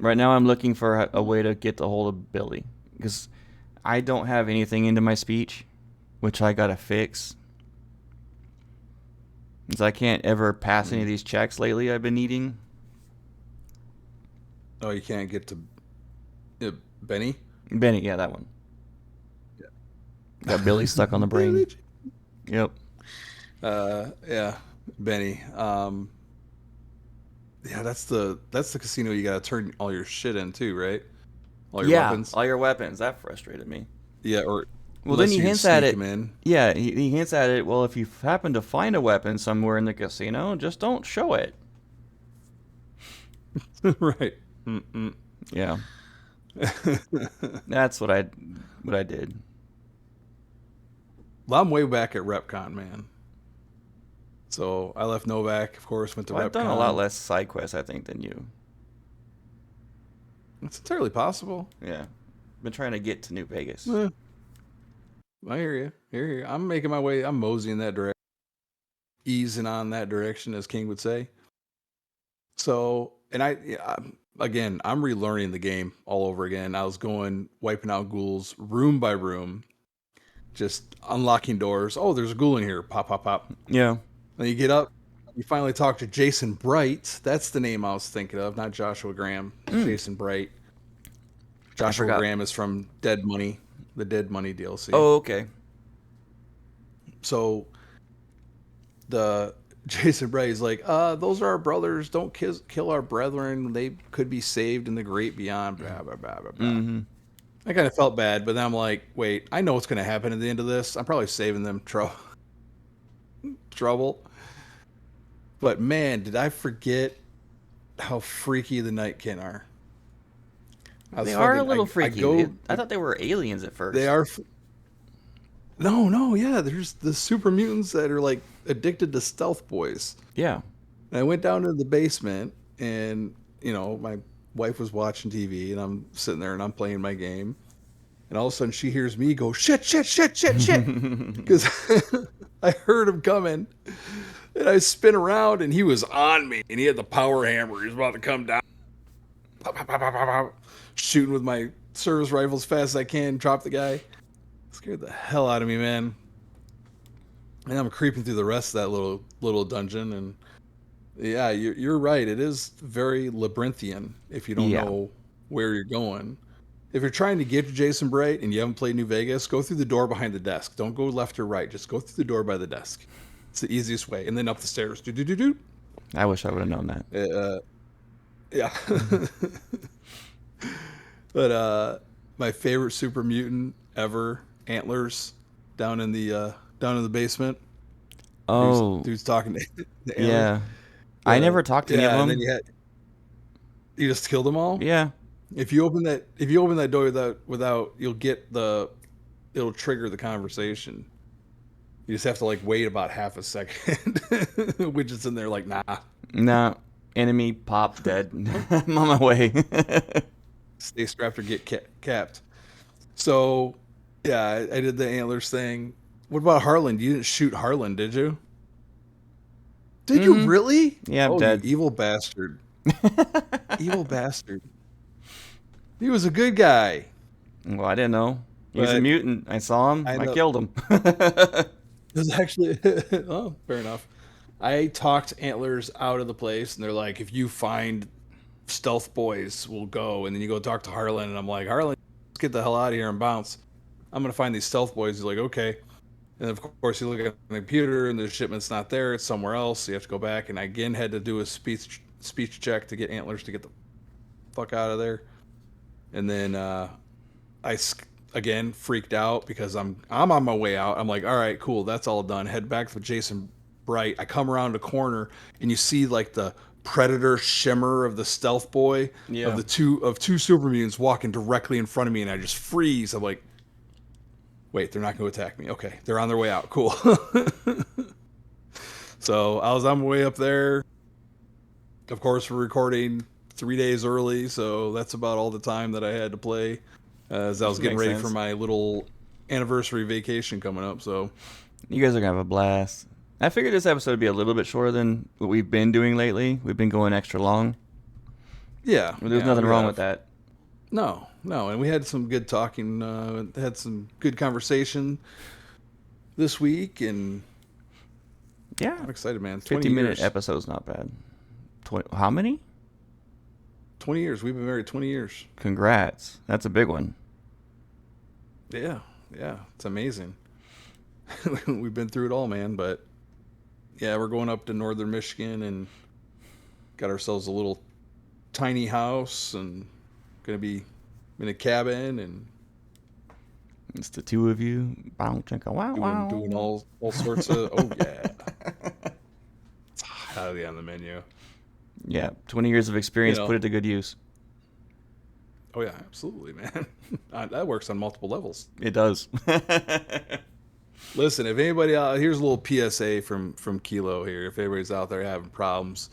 Right now I'm looking for a way to get a hold of Billy, because I don't have anything into my speech, which I gotta fix. Because I can't ever pass any of these checks lately I've been needing. Oh, you can't get to Benny? Benny, yeah, that one. Yeah. Got Billy stuck on the brain. Yep. Yeah, Benny. Yeah, that's the casino you gotta turn all your shit in too, right? All your Yeah, weapons. all your weapons. That frustrated me. Yeah, or Well, then unless he you can hints at sneak them it. in. Yeah, he hints at it. Well, if you happen to find a weapon somewhere in the casino, just don't show it. Right. Mm-mm. Yeah, that's what I did. Well, I'm way back at RepCon, man. So I left Novak, of course, went to Well, I've done a lot RepCon. less side quests, I think, than you. It's entirely possible. Yeah, been trying to get to New Vegas. Eh, I hear you. Hear you. I'm making my way. I'm moseying that direction, easing on that direction, as King would say. So, and again, I'm relearning the game all over again. I was going wiping out ghouls room by room, just unlocking doors. Oh, there's a ghoul in here. Pop, pop, pop. Yeah. Then you get up. You finally talk to Jason Bright. That's the name I was thinking of, not Joshua Graham. Jason Bright. I Joshua forgot. Graham is from Dead Money, the Dead Money DLC. Oh, okay. So the Jason Bright is like, those are our brothers. Don't kill our brethren. They could be saved in the great beyond. Blah, blah, blah, blah, blah. Mm-hmm. I kind of felt bad, but then I'm like, wait, I know what's going to happen at the end of this. I'm probably saving them trouble. But man, did I forget how freaky the Nightkin are. They are a little freaky. I thought they were aliens at first. They are. No, yeah. There's the super mutants that are like addicted to stealth boys. Yeah. And I went down to the basement, and my wife was watching TV, and I'm sitting there and I'm playing my game, and all of a sudden she hears me go shit, shit, shit, shit, shit, because I heard him coming, and I spin around, and he was on me, and he had the power hammer. He was about to come down, pop, pop, pop, pop, pop, pop, shooting with my service rifle as fast as I can, drop the guy. Scared the hell out of me, man. And I'm creeping through the rest of that little dungeon, and yeah, you're right. It is very labyrinthian if you don't know where you're going. If you're trying to get to Jason Bright and you haven't played New Vegas, go through the door behind the desk. Don't go left or right. Just go through the door by the desk. It's the easiest way. And then up the stairs. Do do do do. I wish I would have known that. Yeah. But my favorite super mutant ever, Antlers, down in the basement. Oh, dude's talking to the yeah. I never talked to any of them. And then you just killed them all. Yeah. If you open that door without you'll get it'll trigger the conversation. You just have to like wait about half a second. Widget's in there like, nah, enemy pop dead. I'm on my way. Stay strapped or get capped. So yeah, I did the antlers thing. What about Harlan? You didn't shoot Harlan, did you? Did you really? Yeah, I'm dead. You evil bastard. Evil bastard. He was a good guy. Well, I didn't know. He was a mutant. I saw him. I killed him. It was actually... oh, fair enough. I talked Antlers out of the place, and they're like, if you find stealth boys, we'll go. And then you go talk to Harlan, and I'm like, Harlan, let's get the hell out of here and bounce. I'm going to find these stealth boys. He's like, okay. And of course, you look at the computer, and the shipment's not there. It's somewhere else. So you have to go back. And I again had to do a speech check to get Antlers to get the fuck out of there. And then I again freaked out because I'm on my way out. I'm like, all right, cool, that's all done. Head back with Jason Bright. I come around a corner, and you see like the predator shimmer of the stealth boy of the two super mutants walking directly in front of me, and I just freeze. I'm like, wait, they're not going to attack me. Okay, they're on their way out. Cool. So I was on my way up there. Of course, we're recording 3 days early, so that's about all the time that I had to play as I was getting ready for my little anniversary vacation coming up. So you guys are going to have a blast. I figured this episode would be a little bit shorter than what we've been doing lately. We've been going extra long. Yeah. There's nothing wrong with that. No. And we had some good talking, had some good conversation this week, and yeah, I'm excited, man. 50-minute episode's not bad. How many? 20 years. We've been married 20 years. Congrats. That's a big one. Yeah. It's amazing. We've been through it all, man, but Yeah, we're going up to northern Michigan and got ourselves a little tiny house and going to be in a cabin and it's the two of you. doing all sorts of. Oh yeah, it's highly on the menu. Yeah, 20 years of experience, You know. put it to good use. Oh yeah, absolutely, man. That works on multiple levels. It does. Listen, if anybody here's a little PSA from Kilo here. If anybody's out there having problems,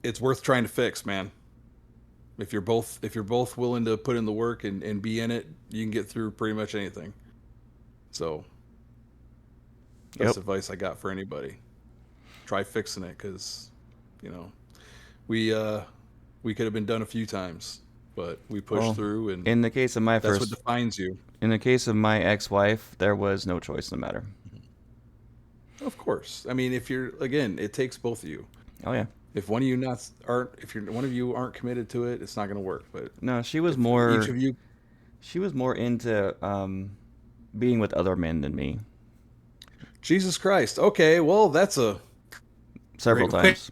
it's worth trying to fix, man. If you're both willing to put in the work and be in it, you can get through pretty much anything. So that's advice I got for anybody. Try fixing it, because we could have been done a few times, but we pushed through. And in the case of that's what defines you. In the case of my ex-wife, there was no choice in the matter. Of course. I mean, it takes both of you. Oh yeah. If one of you one of you aren't committed to it, it's not going to work. But no, she was more. Each of you. She was more into being with other men than me. Jesus Christ. Okay, well, that's several times.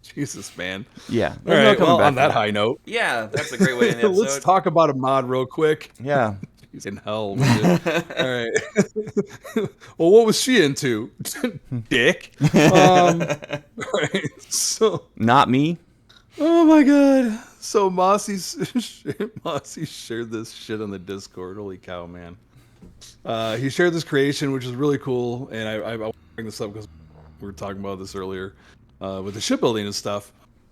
Jesus, man. Yeah. All right. Well, on that high note. Yeah, that's a great way to end the episode. Let's talk about a mod real quick. Yeah. He's in hell. All right. Well, what was she into? Dick. All right. So. Not me. Oh my God. So Mossy shared this shit on the Discord. Holy cow, man. He shared this creation, which is really cool, and I want to bring this up because we were talking about this earlier with the shipbuilding and stuff.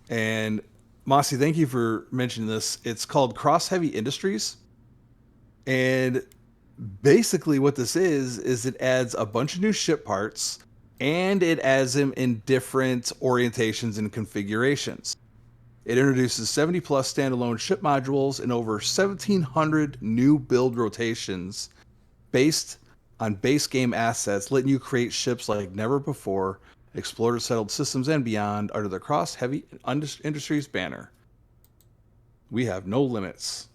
And Mossy, thank you for mentioning this. It's called Cross Heavy Industries. And basically what this is it adds a bunch of new ship parts, and it adds them in different orientations and configurations. It introduces 70 plus standalone ship modules and over 1,700 new build rotations based on base game assets, letting you create ships like never before, explore settled systems and beyond under the Cross Heavy Industries banner. We have no limits.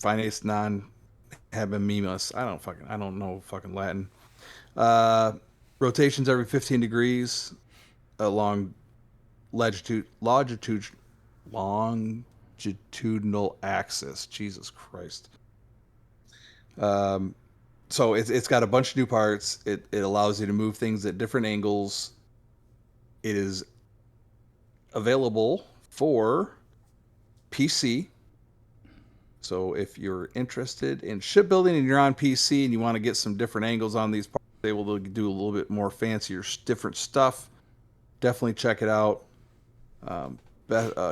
Finace non habemus. I don't know fucking Latin. Rotations every 15 degrees along longitudinal axis. Jesus Christ. So it's got a bunch of new parts. It allows you to move things at different angles. It is available for PC. So if you're interested in shipbuilding and you're on PC and you want to get some different angles on these parts, they will do a little bit more fancier, different stuff. Definitely check it out. A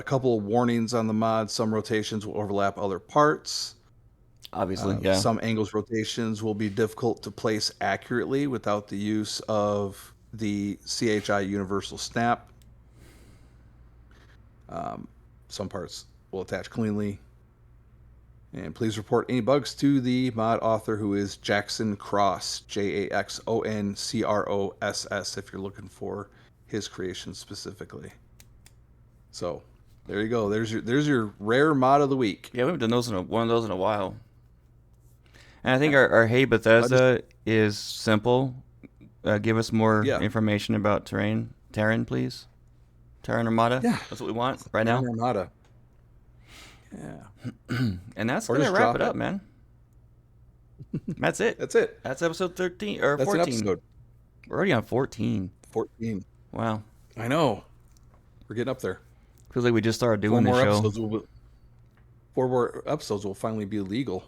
couple of warnings on the mod. Some rotations will overlap other parts. Obviously, yeah. Some angles rotations will be difficult to place accurately without the use of the CHI universal snap. Some parts will attach cleanly. And please report any bugs to the mod author, who is Jackson Cross, JaxonCross, if you're looking for his creation specifically. So there you go. There's your rare mod of the week. Yeah, we haven't done one of those in a while. And I think our Hey Bethesda is simple. Give us more information about Terran, please. Terran Armada. Yeah, that's what we want right now. Terran Armada. Yeah. And that's going to wrap it up, man. That's it. That's it. That's episode 13 or 14. That's an episode. We're already on 14. 14. Wow. I know. We're getting up there. Feels like we just started doing this show. 4 more episodes will finally be legal.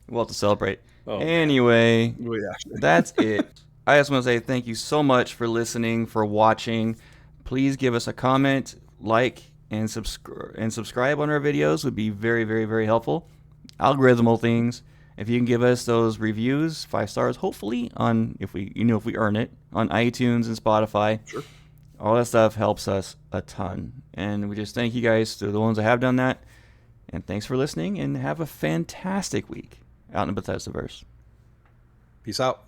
We'll have to celebrate. Oh, anyway, that's it. I just want to say thank you so much for listening, for watching. Please give us a comment, like, and subscribe on our videos. Would be very, very, very helpful. Algorithmal things. If you can give us those reviews, 5 stars, hopefully on if we earn it on iTunes and Spotify. Sure. All that stuff helps us a ton, and we just thank you guys to the ones that have done that. And thanks for listening, and have a fantastic week out in the Bethesdaverse. Peace out.